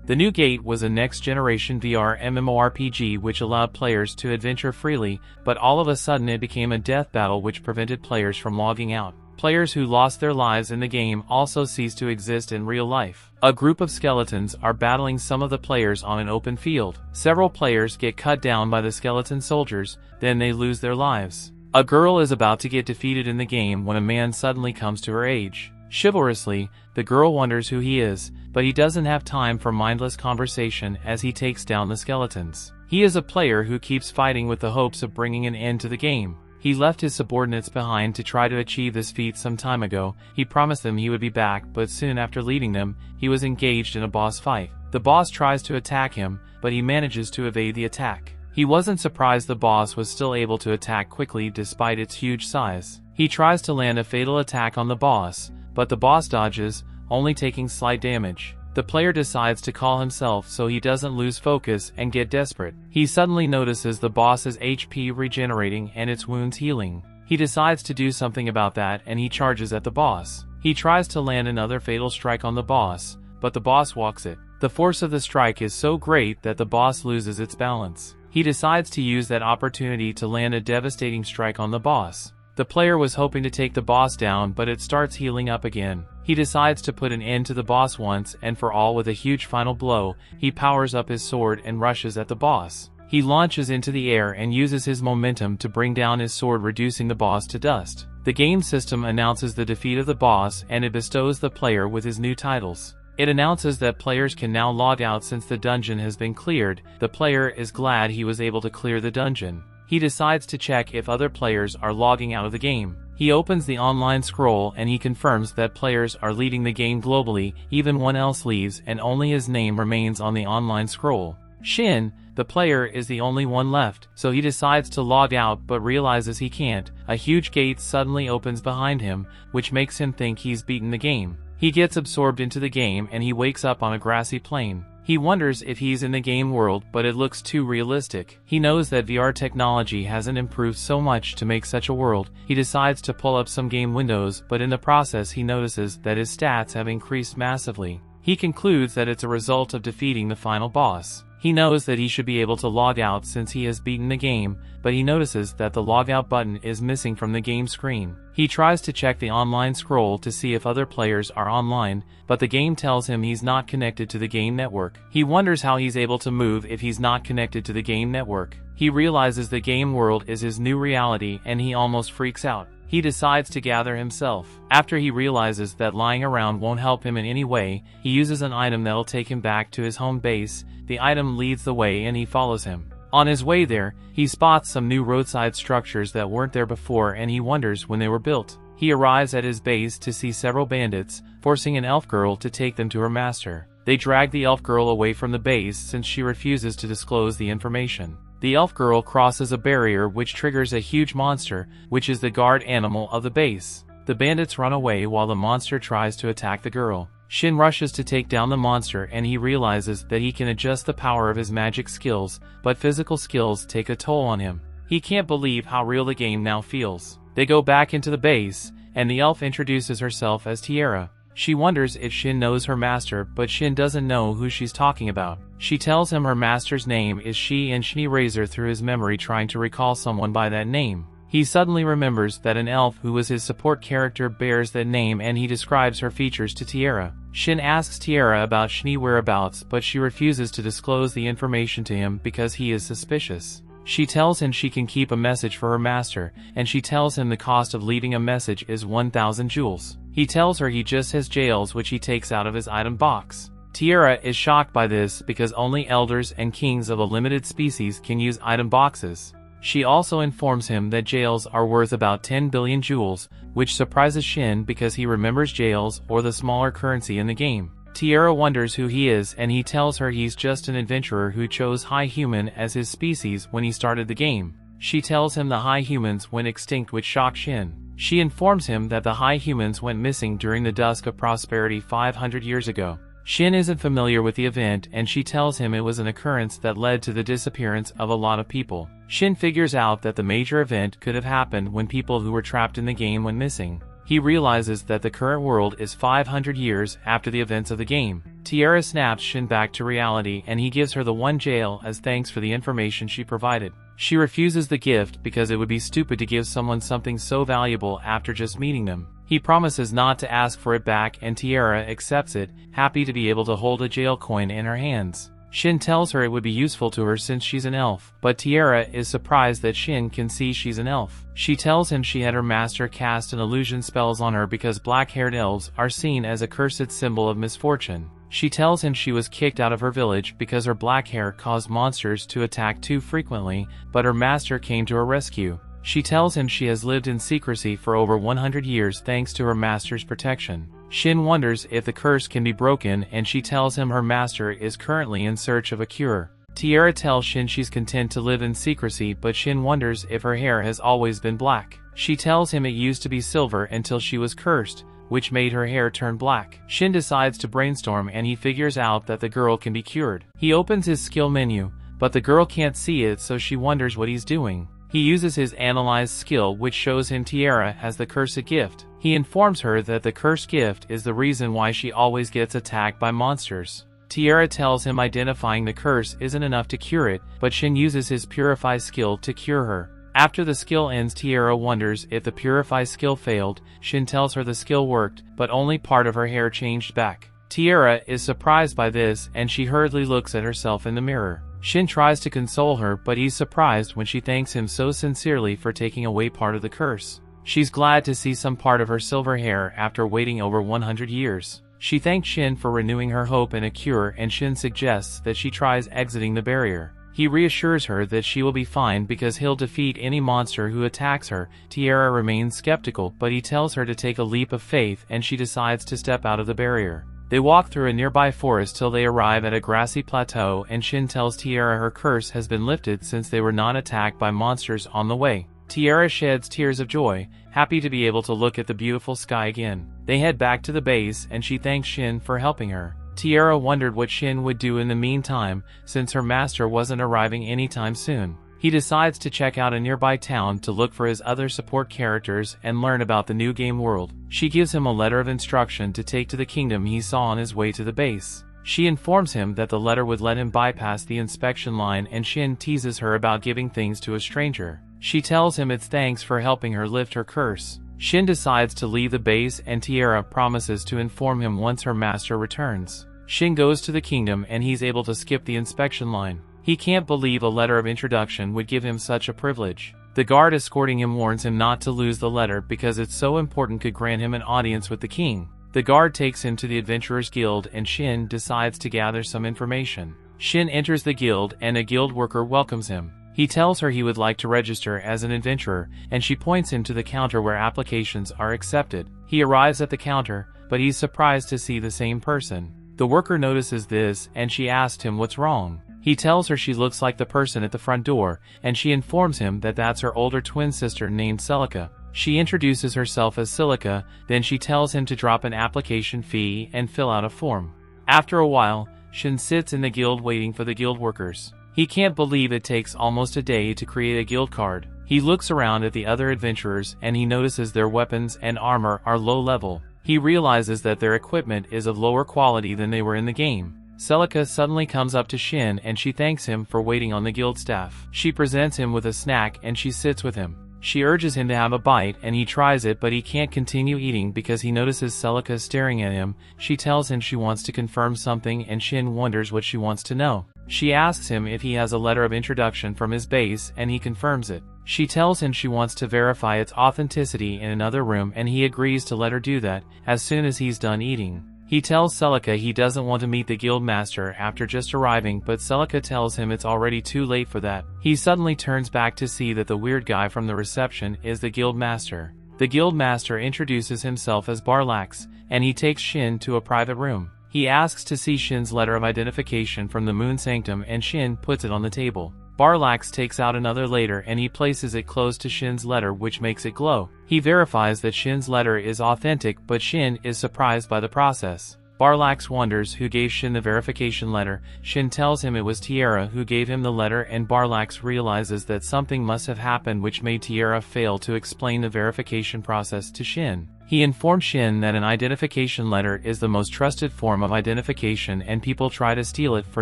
The new gate was a next-generation VR MMORPG which allowed players to adventure freely, but all of a sudden it became a death battle which prevented players from logging out. Players who lost their lives in the game also ceased to exist in real life. A group of skeletons are battling some of the players on an open field. Several players get cut down by the skeleton soldiers, then they lose their lives. A girl is about to get defeated in the game when a man suddenly comes to her aid. Chivalrously, the girl wonders who he is, but he doesn't have time for mindless conversation as he takes down the skeletons. He is a player who keeps fighting with the hopes of bringing an end to the game. He left his subordinates behind to try to achieve this feat some time ago. He promised them he would be back, but soon after leaving them, he was engaged in a boss fight. The boss tries to attack him, but he manages to evade the attack. He wasn't surprised the boss was still able to attack quickly despite its huge size. He tries to land a fatal attack on the boss, but the boss dodges, only taking slight damage. The player decides to call himself so he doesn't lose focus and get desperate. He suddenly notices the boss's HP regenerating and its wounds healing. He decides to do something about that and he charges at the boss. He tries to land another fatal strike on the boss, but the boss walks it. The force of the strike is so great that the boss loses its balance. He decides to use that opportunity to land a devastating strike on the boss. The player was hoping to take the boss down, but it starts healing up again. He decides to put an end to the boss once and for all with a huge final blow. He powers up his sword and rushes at the boss. He launches into the air and uses his momentum to bring down his sword, reducing the boss to dust. The game system announces the defeat of the boss and it bestows the player with his new titles. It announces that players can now log out since the dungeon has been cleared. The player is glad he was able to clear the dungeon. He decides to check if other players are logging out of the game. He opens the online scroll and he confirms that players are leading the game globally. Even one else leaves and only his name remains on the online scroll. Shin, the player, is the only one left, so he decides to log out but realizes he can't. A huge gate suddenly opens behind him, which makes him think he's beaten the game. He gets absorbed into the game and he wakes up on a grassy plain. He wonders if he's in the game world, but it looks too realistic. He knows that VR technology hasn't improved so much to make such a world. He decides to pull up some game windows, but in the process he notices that his stats have increased massively. He concludes that it's a result of defeating the final boss. He knows that he should be able to log out since he has beaten the game, but he notices that the logout button is missing from the game screen. He tries to check the online scroll to see if other players are online, but the game tells him he's not connected to the game network. He wonders how he's able to move if he's not connected to the game network. He realizes the game world is his new reality and he almost freaks out. He decides to gather himself. After he realizes that lying around won't help him in any way, he uses an item that'll take him back to his home base. The item leads the way and he follows him. On his way there, he spots some new roadside structures that weren't there before and he wonders when they were built. He arrives at his base to see several bandits, forcing an elf girl to take them to her master. They drag the elf girl away from the base since she refuses to disclose the information. The elf girl crosses a barrier which triggers a huge monster, which is the guard animal of the base. The bandits run away while the monster tries to attack the girl. Shin rushes to take down the monster and he realizes that he can adjust the power of his magic skills, but physical skills take a toll on him. He can't believe how real the game now feels. They go back into the base, and the elf introduces herself as Tiara. She wonders if Shin knows her master, but Shin doesn't know who she's talking about. She tells him her master's name is Shi and she raises through his memory trying to recall someone by that name. He suddenly remembers that an elf who was his support character bears that name and he describes her features to Tiara. Shin asks Tiara about Shini's whereabouts, but she refuses to disclose the information to him because he is suspicious. She tells him she can keep a message for her master, and she tells him the cost of leaving a message is 1,000 jewels. He tells her he just has jails, which he takes out of his item box. Tiara is shocked by this because only elders and kings of a limited species can use item boxes. She also informs him that jails are worth about 10 billion jewels, which surprises Shin because he remembers jails or the smaller currency in the game. Tiara wonders who he is and he tells her he's just an adventurer who chose high human as his species when he started the game. She tells him the high humans went extinct, which shocks Shin. She informs him that the high humans went missing during the Dusk of Prosperity 500 years ago. Shin isn't familiar with the event and she tells him it was an occurrence that led to the disappearance of a lot of people. Shin figures out that the major event could have happened when people who were trapped in the game went missing. He realizes that the current world is 500 years after the events of the game. Tiara snaps Shin back to reality and he gives her the one jail as thanks for the information she provided. She refuses the gift because it would be stupid to give someone something so valuable after just meeting them. He promises not to ask for it back and Tiara accepts it, happy to be able to hold a jail coin in her hands. Shin tells her it would be useful to her since she's an elf, but Tiara is surprised that Shin can see she's an elf. She tells him she had her master cast an illusion spells on her because black-haired elves are seen as a cursed symbol of misfortune. She tells him she was kicked out of her village because her black hair caused monsters to attack too frequently, but her master came to her rescue. She tells him she has lived in secrecy for over 100 years thanks to her master's protection. Shin wonders if the curse can be broken and she tells him her master is currently in search of a cure. Tiara tells Shin she's content to live in secrecy, but Shin wonders if her hair has always been black. She tells him it used to be silver until she was cursed, which made her hair turn black. Shin decides to brainstorm and he figures out that the girl can be cured. He opens his skill menu, but the girl can't see it, so she wonders what he's doing. He uses his analyze skill, which shows him Tiara has the cursed gift. He informs her that the cursed gift is the reason why she always gets attacked by monsters. Tiara tells him identifying the curse isn't enough to cure it, but Shin uses his purify skill to cure her. After the skill ends, Tiara wonders if the purify skill failed. Shin tells her the skill worked, but only part of her hair changed back. Tiara is surprised by this and she hurriedly looks at herself in the mirror. Shin tries to console her, but he's surprised when she thanks him so sincerely for taking away part of the curse. She's glad to see some part of her silver hair after waiting over 100 years. She thanks Shin for renewing her hope in a cure and Shin suggests that she tries exiting the barrier. He reassures her that she will be fine because he'll defeat any monster who attacks her. Tiara remains skeptical, but he tells her to take a leap of faith and she decides to step out of the barrier. They walk through a nearby forest till they arrive at a grassy plateau and Shin tells Tiara her curse has been lifted since they were not attacked by monsters on the way. Tiara sheds tears of joy, happy to be able to look at the beautiful sky again. They head back to the base and she thanks Shin for helping her. Tiara wondered what Shin would do in the meantime, since her master wasn't arriving anytime soon. He decides to check out a nearby town to look for his other support characters and learn about the new game world. She gives him a letter of instruction to take to the kingdom he saw on his way to the base. She informs him that the letter would let him bypass the inspection line and Shin teases her about giving things to a stranger. She tells him it's thanks for helping her lift her curse. Shin decides to leave the base and Tiara promises to inform him once her master returns. Shin goes to the kingdom and he's able to skip the inspection line. He can't believe a letter of introduction would give him such a privilege. The guard escorting him warns him not to lose the letter because it's so important could grant him an audience with the king. The guard takes him to the Adventurers Guild and Shin decides to gather some information. Shin enters the guild and a guild worker welcomes him. He tells her he would like to register as an adventurer and she points him to the counter where applications are accepted. He arrives at the counter, but he's surprised to see the same person. The worker notices this and she asks him what's wrong. He tells her she looks like the person at the front door, and she informs him that that's her older twin sister named Celica. She introduces herself as Silica, then she tells him to drop an application fee and fill out a form. After a while, Shin sits in the guild waiting for the guild workers. He can't believe it takes almost a day to create a guild card. He looks around at the other adventurers and he notices their weapons and armor are low level. He realizes that their equipment is of lower quality than they were in the game. Celica suddenly comes up to Shin and she thanks him for waiting on the guild staff. She presents him with a snack and she sits with him. She urges him to have a bite and he tries it, but he can't continue eating because he notices Celica staring at him. She tells him she wants to confirm something and Shin wonders what she wants to know. She asks him if he has a letter of introduction from his base and he confirms it. She tells him she wants to verify its authenticity in another room and he agrees to let her do that as soon as he's done eating. He tells Celica he doesn't want to meet the guild master after just arriving, but Celica tells him it's already too late for that. He suddenly turns back to see that the weird guy from the reception is the guild master. The guild master introduces himself as Barlax, and he takes Shin to a private room. He asks to see Shin's letter of identification from the Moon Sanctum and Shin puts it on the table. Barlax takes out another later and he places it close to Shin's letter, which makes it glow. He verifies that Shin's letter is authentic, but Shin is surprised by the process. Barlax wonders who gave Shin the verification letter. Shin tells him it was Tiara who gave him the letter and Barlax realizes that something must have happened which made Tiara fail to explain the verification process to Shin. He informed Shin that an identification letter is the most trusted form of identification and people try to steal it for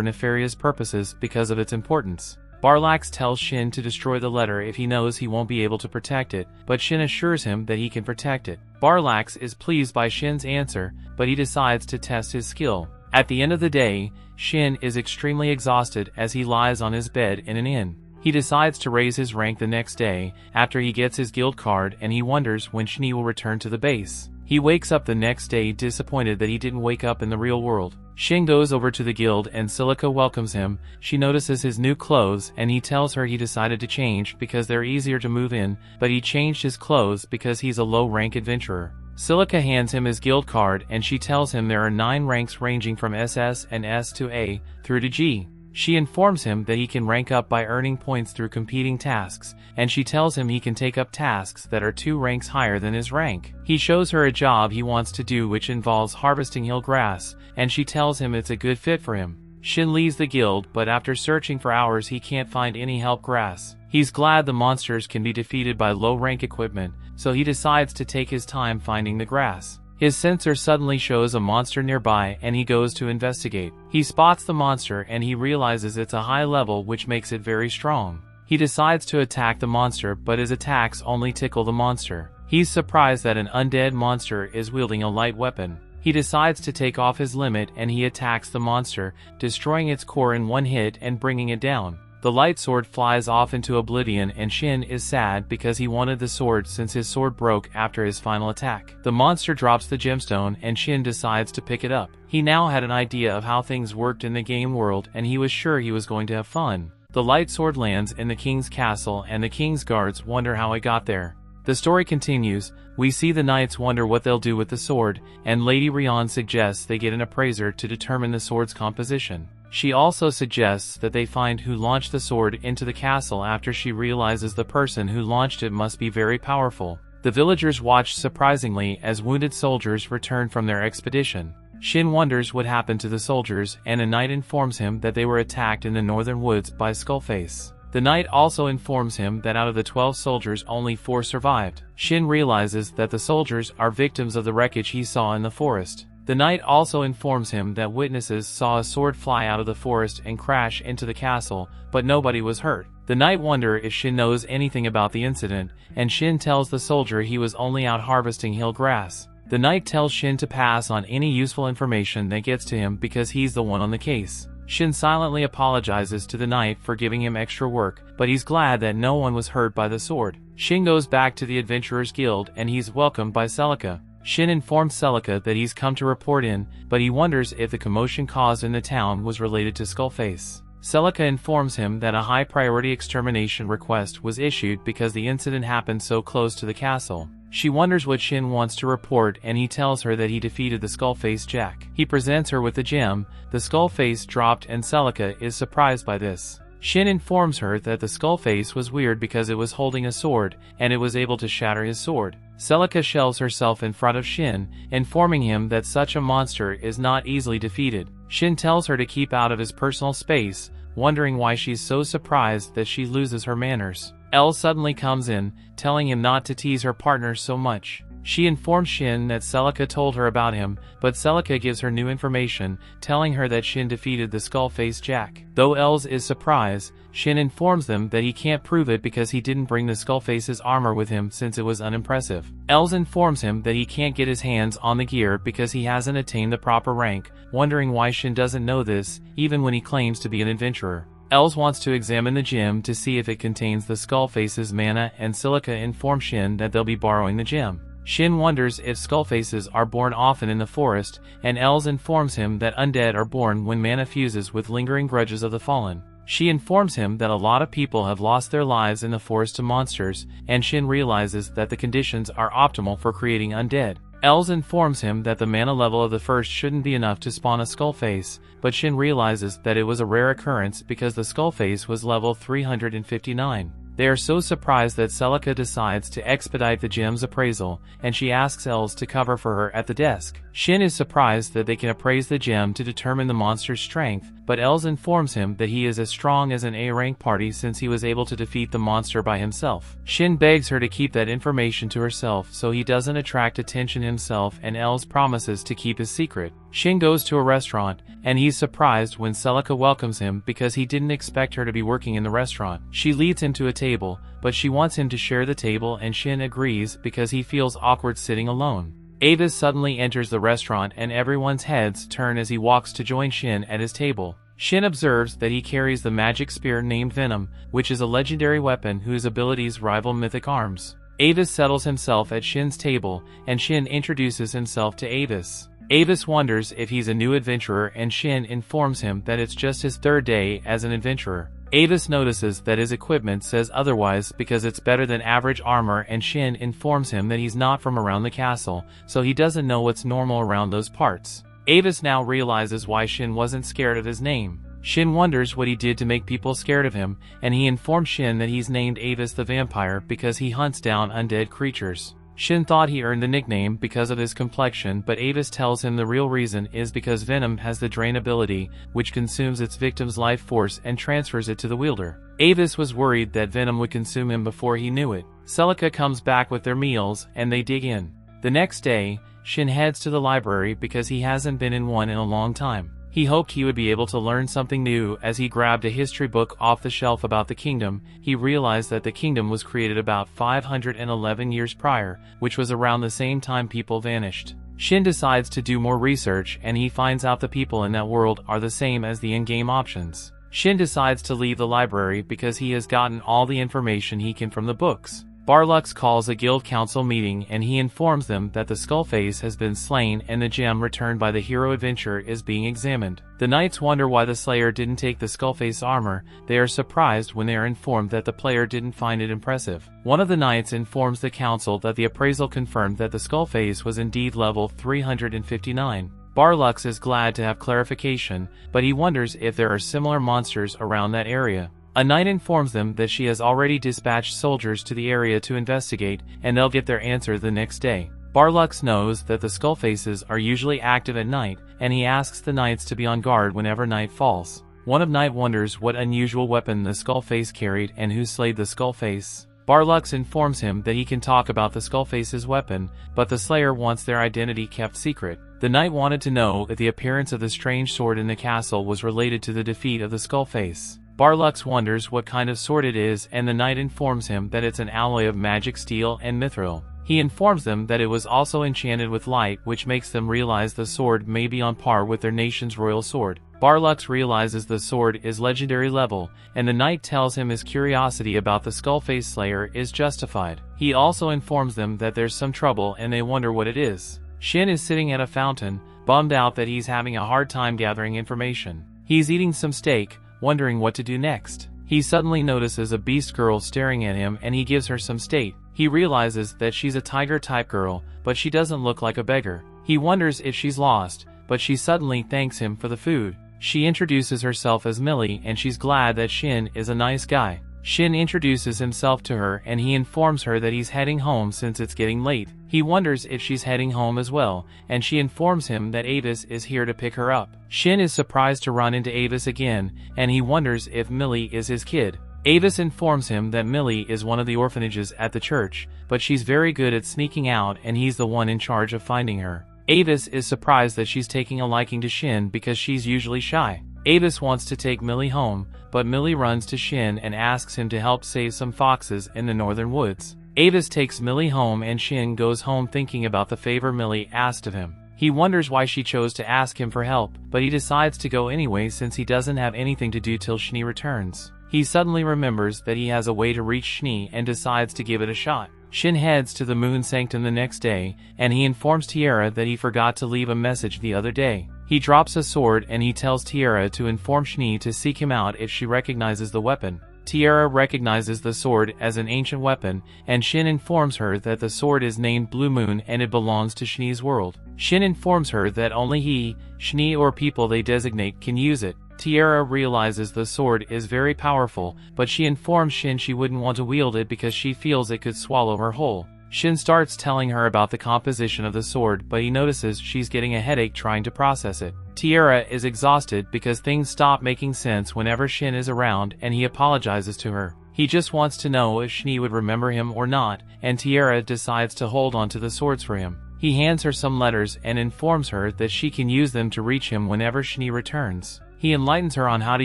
nefarious purposes because of its importance. Barlax tells Shin to destroy the letter if he knows he won't be able to protect it, but Shin assures him that he can protect it. Barlax is pleased by Shin's answer, but he decides to test his skill. At the end of the day, Shin is extremely exhausted as he lies on his bed in an inn. He decides to raise his rank the next day, after he gets his guild card, and he wonders when Shin will return to the base. He wakes up the next day disappointed that he didn't wake up in the real world. Shin goes over to the guild and Silica welcomes him. She notices his new clothes and he tells her he decided to change because they're easier to move in, but he changed his clothes because he's a low-rank adventurer. Silica hands him his guild card and she tells him there are 9 ranks ranging from SS and S to A, through to G. She informs him that he can rank up by earning points through competing tasks, and she tells him he can take up tasks that are 2 ranks higher than his rank. He shows her a job he wants to do which involves harvesting hill grass, and she tells him it's a good fit for him. Shin leaves the guild, but after searching for hours he can't find any help grass. He's glad the monsters can be defeated by low-rank equipment, so he decides to take his time finding the grass. His sensor suddenly shows a monster nearby and he goes to investigate. He spots the monster and he realizes it's a high level which makes it very strong. He decides to attack the monster, but his attacks only tickle the monster. He's surprised that an undead monster is wielding a light weapon. He decides to take off his limit and he attacks the monster, destroying its core in one hit and bringing it down. The light sword flies off into oblivion and Shin is sad because he wanted the sword since his sword broke after his final attack. The monster drops the gemstone and Shin decides to pick it up. He now had an idea of how things worked in the game world and he was sure he was going to have fun. The light sword lands in the king's castle and the king's guards wonder how it got there. The story continues. We see the knights wonder what they'll do with the sword, and Lady Rion suggests they get an appraiser to determine the sword's composition. She also suggests that they find who launched the sword into the castle after she realizes the person who launched it must be very powerful. The villagers watch surprisingly as wounded soldiers return from their expedition. Shin wonders what happened to the soldiers, and a knight informs him that they were attacked in the northern woods by Skullface. The knight also informs him that out of the 12 soldiers only 4 survived. Shin realizes that the soldiers are victims of the wreckage he saw in the forest. The knight also informs him that witnesses saw a sword fly out of the forest and crash into the castle, but nobody was hurt. The knight wonders if Shin knows anything about the incident, and Shin tells the soldier he was only out harvesting hill grass. The knight tells Shin to pass on any useful information that gets to him because he's the one on the case. Shin silently apologizes to the knight for giving him extra work, but he's glad that no one was hurt by the sword. Shin goes back to the Adventurers Guild and he's welcomed by Celica. Shin informs Celica that he's come to report in, but he wonders if the commotion caused in the town was related to Skullface. Celica informs him that a high-priority extermination request was issued because the incident happened so close to the castle. She wonders what Shin wants to report and he tells her that he defeated the Skullface Jack. He presents her with the gem. The Skullface dropped and Celica is surprised by this. Shin informs her that the Skullface was weird because it was holding a sword, and it was able to shatter his sword. Celica shelves herself in front of Shin, informing him that such a monster is not easily defeated. Shin tells her to keep out of his personal space, wondering why she's so surprised that she loses her manners. Elle suddenly comes in, telling him not to tease her partner so much. She informs Shin that Celica told her about him, but Celica gives her new information, telling her that Shin defeated the Skullface Jack. Though Els is surprised, Shin informs them that he can't prove it because he didn't bring the Skullface's armor with him since it was unimpressive. Els informs him that he can't get his hands on the gear because he hasn't attained the proper rank, wondering why Shin doesn't know this, even when he claims to be an adventurer. Els wants to examine the gem to see if it contains the Skullface's mana, and Celica informs Shin that they'll be borrowing the gem. Shin wonders if Skullfaces are born often in the forest, and Els informs him that undead are born when mana fuses with lingering grudges of the fallen. She informs him that a lot of people have lost their lives in the forest to monsters, and Shin realizes that the conditions are optimal for creating undead. Els informs him that the mana level of the first shouldn't be enough to spawn a Skullface, but Shin realizes that it was a rare occurrence because the Skullface was level 359. They are so surprised that Celica decides to expedite the gem's appraisal, and she asks Els to cover for her at the desk. Shin is surprised that they can appraise the gem to determine the monster's strength, but Els informs him that he is as strong as an A-rank party since he was able to defeat the monster by himself. Shin begs her to keep that information to herself so he doesn't attract attention himself, and Els promises to keep his secret. Shin goes to a restaurant, and he's surprised when Celica welcomes him because he didn't expect her to be working in the restaurant. She leads him to a table, but she wants him to share the table, and Shin agrees because he feels awkward sitting alone. Avis suddenly enters the restaurant and everyone's heads turn as he walks to join Shin at his table. Shin observes that he carries the magic spear named Venom, which is a legendary weapon whose abilities rival mythic arms. Avis settles himself at Shin's table, and Shin introduces himself to Avis. Avis wonders if he's a new adventurer, and Shin informs him that it's just his third day as an adventurer. Avis notices that his equipment says otherwise because it's better than average armor, and Shin informs him that he's not from around the castle, so he doesn't know what's normal around those parts. Avis now realizes why Shin wasn't scared of his name. Shin wonders what he did to make people scared of him, and he informs Shin that he's named Avis the Vampire because he hunts down undead creatures. Shin thought he earned the nickname because of his complexion, but Avis tells him the real reason is because Venom has the Drain ability, which consumes its victim's life force and transfers it to the wielder. Avis was worried that Venom would consume him before he knew it. Celica comes back with their meals, and they dig in. The next day, Shin heads to the library because he hasn't been in one in a long time. He hoped he would be able to learn something new. As he grabbed a history book off the shelf about the kingdom, he realized that the kingdom was created about 511 years prior, which was around the same time people vanished. Shin decides to do more research, and he finds out the people in that world are the same as the in-game options. Shin decides to leave the library because he has gotten all the information he can from the books. Barlux calls a guild council meeting, and he informs them that the Skullface has been slain and the gem returned by the hero adventurer is being examined. The knights wonder why the Slayer didn't take the Skullface armor. They are surprised when they are informed that the player didn't find it impressive. One of the knights informs the council that the appraisal confirmed that the Skullface was indeed level 359. Barlux is glad to have clarification, but he wonders if there are similar monsters around that area. A knight informs them that she has already dispatched soldiers to the area to investigate, and they'll get their answer the next day. Barlux knows that the Skullfaces are usually active at night, and he asks the knights to be on guard whenever night falls. One of Night wonders what unusual weapon the Skullface carried and who slayed the Skullface. Barlux informs him that he can talk about the Skullface's weapon, but the Slayer wants their identity kept secret. The knight wanted to know if the appearance of the strange sword in the castle was related to the defeat of the Skullface. Barlux wonders what kind of sword it is, and the knight informs him that it's an alloy of magic steel and mithril. He informs them that it was also enchanted with light, which makes them realize the sword may be on par with their nation's royal sword. Barlux realizes the sword is legendary level, and the knight tells him his curiosity about the Skullface Slayer is justified. He also informs them that there's some trouble and they wonder what it is. Shin is sitting at a fountain, bummed out that he's having a hard time gathering information. He's eating some steak, wondering what to do next. He suddenly notices a beast girl staring at him, and he gives her some steak. He realizes that she's a tiger-type girl, but she doesn't look like a beggar. He wonders if she's lost, but she suddenly thanks him for the food. She introduces herself as Millie, and she's glad that Shin is a nice guy. Shin introduces himself to her, and he informs her that he's heading home since it's getting late. He wonders if she's heading home as well, and she informs him that Avis is here to pick her up. Shin is surprised to run into Avis again, and he wonders if Millie is his kid. Avis informs him that Millie is one of the orphanages at the church, but she's very good at sneaking out, and he's the one in charge of finding her. Avis is surprised that she's taking a liking to Shin because she's usually shy. Avis wants to take Millie home, but Millie runs to Shin and asks him to help save some foxes in the northern woods. Avis takes Millie home, and Shin goes home thinking about the favor Millie asked of him. He wonders why she chose to ask him for help, but he decides to go anyway since he doesn't have anything to do till Shni returns. He suddenly remembers that he has a way to reach Shni and decides to give it a shot. Shin heads to the Moon Sanctum the next day, and he informs Tiara that he forgot to leave a message the other day. He drops a sword, and he tells Tiara to inform Shni to seek him out if she recognizes the weapon. Tiara recognizes the sword as an ancient weapon, and Shin informs her that the sword is named Blue Moon and it belongs to Shni's world. Shin informs her that only he, Shni, or people they designate can use it. Tiara realizes the sword is very powerful, but she informs Shin she wouldn't want to wield it because she feels it could swallow her whole. Shin starts telling her about the composition of the sword, but he notices she's getting a headache trying to process it. Tiara is exhausted because things stop making sense whenever Shin is around, and he apologizes to her. He just wants to know if Shin would remember him or not, and Tiara decides to hold on to the swords for him. He hands her some letters and informs her that she can use them to reach him whenever Shin returns. He enlightens her on how to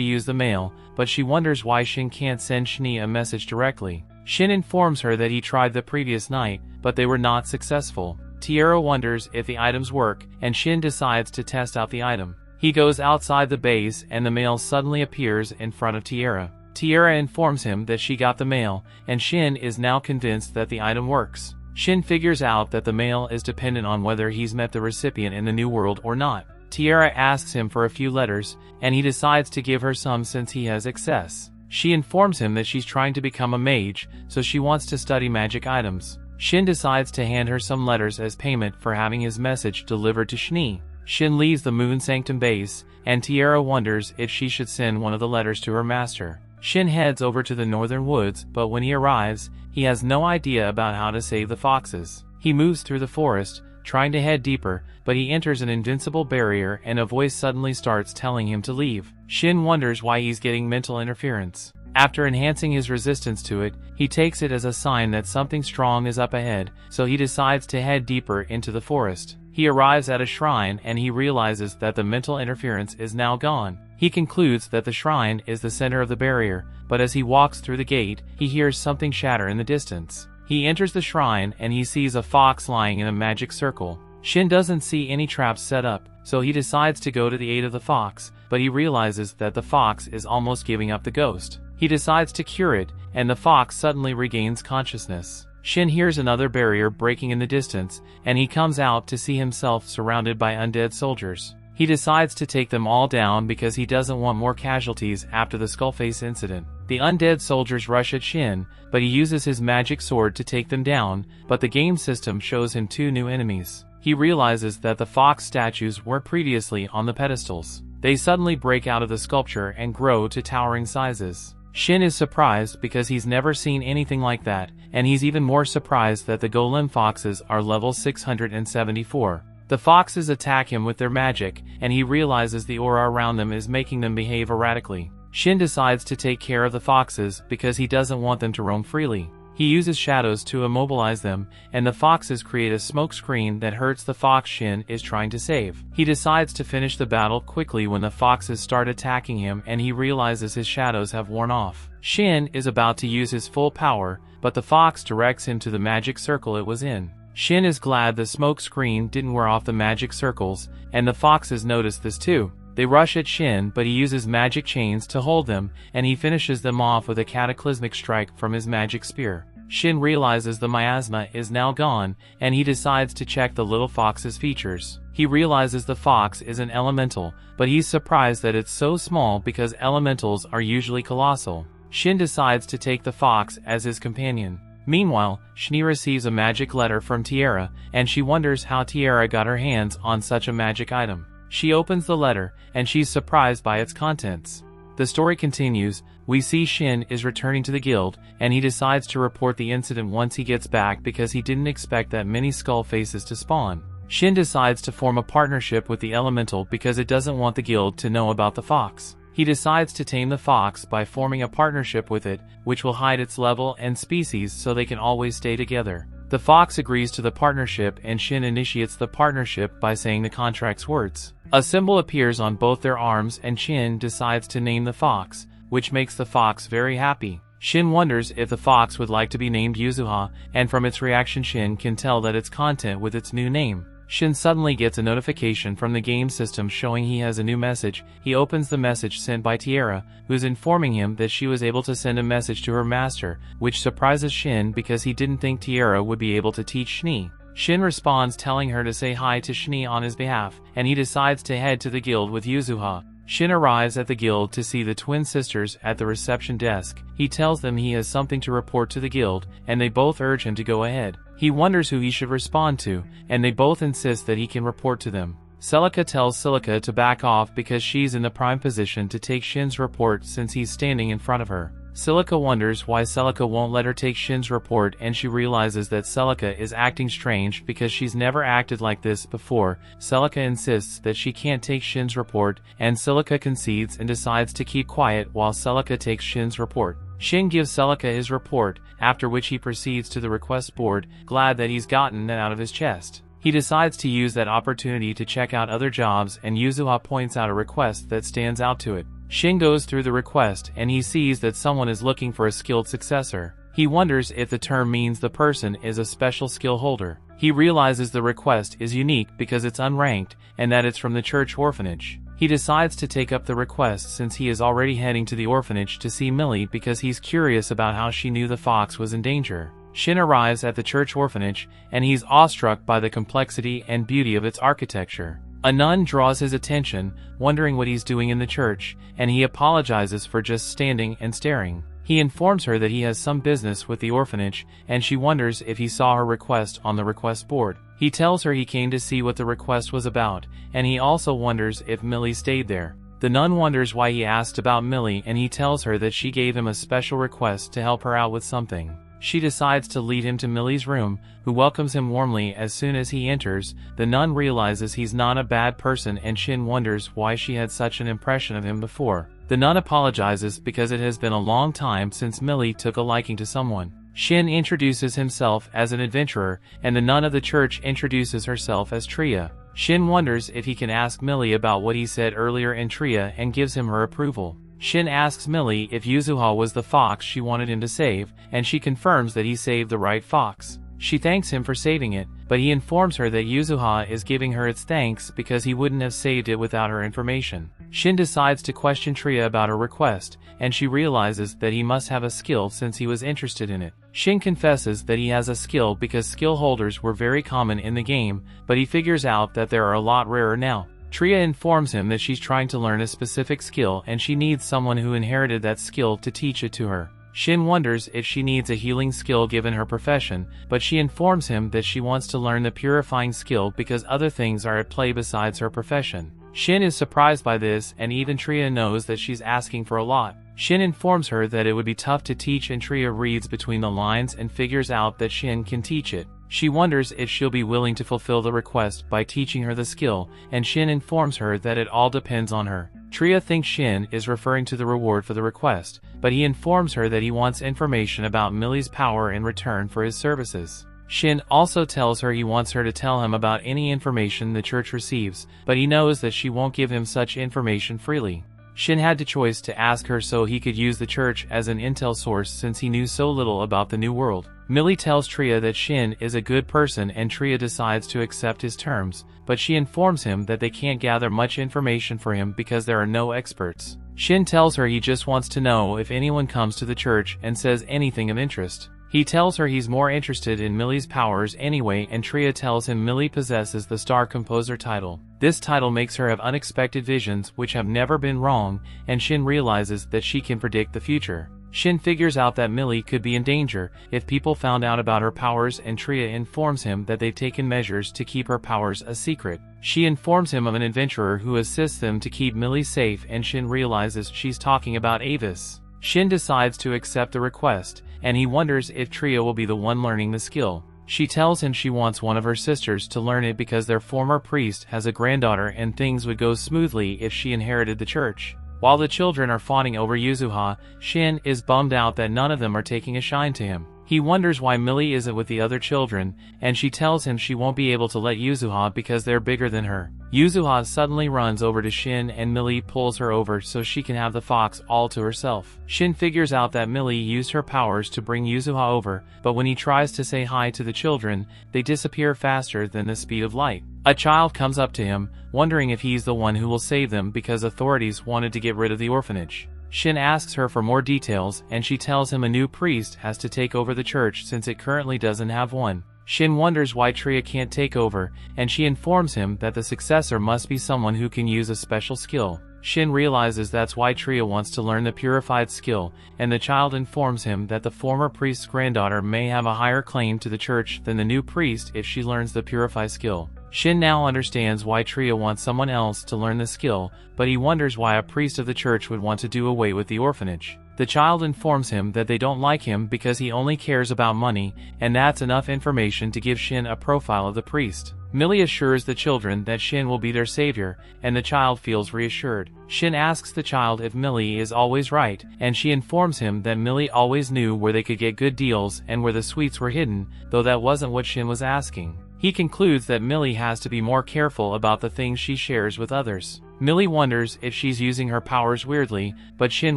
use the mail, but she wonders why Shin can't send Shin a message directly. Shin informs her that he tried the previous night, but they were not successful. Tiara wonders if the items work, and Shin decides to test out the item. He goes outside the base, and the mail suddenly appears in front of Tiara. Tiara informs him that she got the mail, and Shin is now convinced that the item works. Shin figures out that the mail is dependent on whether he's met the recipient in the new world or not. Tiara asks him for a few letters, and he decides to give her some since he has excess. She informs him that she's trying to become a mage, so she wants to study magic items. Shin decides to hand her some letters as payment for having his message delivered to Shin. Shin leaves the Moon Sanctum base, and Tiara wonders if she should send one of the letters to her master. Shin heads over to the northern woods, but when he arrives, he has no idea about how to save the foxes. He moves through the forest, trying to head deeper, but he enters an invincible barrier and a voice suddenly starts telling him to leave. Shin wonders why he's getting mental interference. After enhancing his resistance to it, he takes it as a sign that something strong is up ahead, so he decides to head deeper into the forest. He arrives at a shrine and he realizes that the mental interference is now gone. He concludes that the shrine is the center of the barrier, but as he walks through the gate, he hears something shatter in the distance. He enters the shrine and he sees a fox lying in a magic circle. Shin doesn't see any traps set up, so he decides to go to the aid of the fox, but he realizes that the fox is almost giving up the ghost. He decides to cure it, and the fox suddenly regains consciousness. Shin hears another barrier breaking in the distance, and he comes out to see himself surrounded by undead soldiers. He decides to take them all down because he doesn't want more casualties after the Skullface incident. The undead soldiers rush at Shin, but he uses his magic sword to take them down, but the game system shows him two new enemies. He realizes that the fox statues were previously on the pedestals. They suddenly break out of the sculpture and grow to towering sizes. Shin is surprised because he's never seen anything like that, and he's even more surprised that the golem foxes are level 674. The foxes attack him with their magic, and he realizes the aura around them is making them behave erratically. Shin decides to take care of the foxes because he doesn't want them to roam freely. He uses shadows to immobilize them, and the foxes create a smoke screen that hurts the fox Shin is trying to save. He decides to finish the battle quickly when the foxes start attacking him and he realizes his shadows have worn off. Shin is about to use his full power, but the fox directs him to the magic circle it was in. Shin is glad the smoke screen didn't wear off the magic circles, and the foxes notice this too. They rush at Shin, but he uses magic chains to hold them, and he finishes them off with a cataclysmic strike from his magic spear. Shin realizes the miasma is now gone, and he decides to check the little fox's features. He realizes the fox is an elemental, but he's surprised that it's so small because elementals are usually colossal. Shin decides to take the fox as his companion. Meanwhile, Shin receives a magic letter from Tiara, and she wonders how Tiara got her hands on such a magic item. She opens the letter, and she's surprised by its contents. The story continues. We see Shin is returning to the guild, and he decides to report the incident once he gets back because he didn't expect that many skull faces to spawn. Shin decides to form a partnership with the elemental because it doesn't want the guild to know about the fox. He decides to tame the fox by forming a partnership with it, which will hide its level and species so they can always stay together. The fox agrees to the partnership and Shin initiates the partnership by saying the contract's words. A symbol appears on both their arms and Shin decides to name the fox, which makes the fox very happy. Shin wonders if the fox would like to be named Yuzuha, and from its reaction Shin can tell that it's content with its new name. Shin suddenly gets a notification from the game system showing he has a new message. He opens the message sent by Tiara, who's informing him that she was able to send a message to her master, which surprises Shin because he didn't think Tiara would be able to teach Shin. Shin responds telling her to say hi to Shin on his behalf, and he decides to head to the guild with Yuzuha. Shin arrives at the guild to see the twin sisters at the reception desk. He tells them he has something to report to the guild, and they both urge him to go ahead. He wonders who he should respond to, and they both insist that he can report to them. Celica tells Silica to back off because she's in the prime position to take Shin's report since he's standing in front of her. Celica wonders why Celica won't let her take Shin's report, and she realizes that Celica is acting strange because she's never acted like this before. Celica insists that she can't take Shin's report, and Celica concedes and decides to keep quiet while Celica takes Shin's report. Shin gives Celica his report, after which he proceeds to the request board, glad that he's gotten it out of his chest. He decides to use that opportunity to check out other jobs, and Yuzuha points out a request that stands out to it. Shin goes through the request and he sees that someone is looking for a skilled successor. He wonders if the term means the person is a special skill holder. He realizes the request is unique because it's unranked and that it's from the church orphanage. He decides to take up the request since he is already heading to the orphanage to see Millie because he's curious about how she knew the fox was in danger. Shin arrives at the church orphanage and he's awestruck by the complexity and beauty of its architecture. A nun draws his attention, wondering what he's doing in the church, and he apologizes for just standing and staring. He informs her that he has some business with the orphanage, and she wonders if he saw her request on the request board. He tells her he came to see what the request was about, and he also wonders if Millie stayed there. The nun wonders why he asked about Millie, and he tells her that she gave him a special request to help her out with something. She decides to lead him to Millie's room, who welcomes him warmly as soon as he enters. The nun realizes he's not a bad person, and Shin wonders why she had such an impression of him before. The nun apologizes because it has been a long time since Millie took a liking to someone. Shin introduces himself as an adventurer, and the nun of the church introduces herself as Tria. Shin wonders if he can ask Millie about what he said earlier, and Tria and gives him her approval. Shin asks Millie if Yuzuha was the fox she wanted him to save, and she confirms that he saved the right fox. She thanks him for saving it, but he informs her that Yuzuha is giving her its thanks because he wouldn't have saved it without her information. Shin decides to question Tria about her request, and she realizes that he must have a skill since he was interested in it. Shin confesses that he has a skill because skill holders were very common in the game, but he figures out that there are a lot rarer now. Tria informs him that she's trying to learn a specific skill and she needs someone who inherited that skill to teach it to her. Shin wonders if she needs a healing skill given her profession, but she informs him that she wants to learn the purifying skill because other things are at play besides her profession. Shin is surprised by this, and even Tria knows that she's asking for a lot. Shin informs her that it would be tough to teach, and Tria reads between the lines and figures out that Shin can teach it. She wonders if she'll be willing to fulfill the request by teaching her the skill, and Shin informs her that it all depends on her. Tria thinks Shin is referring to the reward for the request, but he informs her that he wants information about Millie's power in return for his services. Shin also tells her he wants her to tell him about any information the church receives, but he knows that she won't give him such information freely. Shin had the choice to ask her so he could use the church as an intel source since he knew so little about the new world. Millie tells Tria that Shin is a good person, and Tria decides to accept his terms, but she informs him that they can't gather much information for him because there are no experts. Shin tells her he just wants to know if anyone comes to the church and says anything of interest. He tells her he's more interested in Millie's powers anyway, and Tria tells him Millie possesses the Star Composer title. This title makes her have unexpected visions which have never been wrong, and Shin realizes that she can predict the future. Shin figures out that Millie could be in danger if people found out about her powers, and Tria informs him that they've taken measures to keep her powers a secret. She informs him of an adventurer who assists them to keep Millie safe, and Shin realizes she's talking about Avis. Shin decides to accept the request, and he wonders if Tria will be the one learning the skill. She tells him she wants one of her sisters to learn it because their former priest has a granddaughter and things would go smoothly if she inherited the church. While the children are fawning over Yuzuha, Shin is bummed out that none of them are taking a shine to him. He wonders why Millie isn't with the other children, and she tells him she won't be able to let Yuzuha because they're bigger than her. Yuzuha suddenly runs over to Shin, and Millie pulls her over so she can have the fox all to herself. Shin figures out that Millie used her powers to bring Yuzuha over, but when he tries to say hi to the children, they disappear faster than the speed of light. A child comes up to him, wondering if he's the one who will save them because authorities wanted to get rid of the orphanage. Shin asks her for more details, and she tells him a new priest has to take over the church since it currently doesn't have one. Shin wonders why Tria can't take over, and she informs him that the successor must be someone who can use a special skill. Shin realizes that's why Tria wants to learn the purified skill, and the child informs him that the former priest's granddaughter may have a higher claim to the church than the new priest if she learns the purify skill. Shin now understands why Tria wants someone else to learn the skill, but he wonders why a priest of the church would want to do away with the orphanage. The child informs him that they don't like him because he only cares about money, and that's enough information to give Shin a profile of the priest. Millie assures the children that Shin will be their savior, and the child feels reassured. Shin asks the child if Millie is always right, and she informs him that Millie always knew where they could get good deals and where the sweets were hidden, though that wasn't what Shin was asking. He concludes that Millie has to be more careful about the things she shares with others. Millie wonders if she's using her powers weirdly, but Shin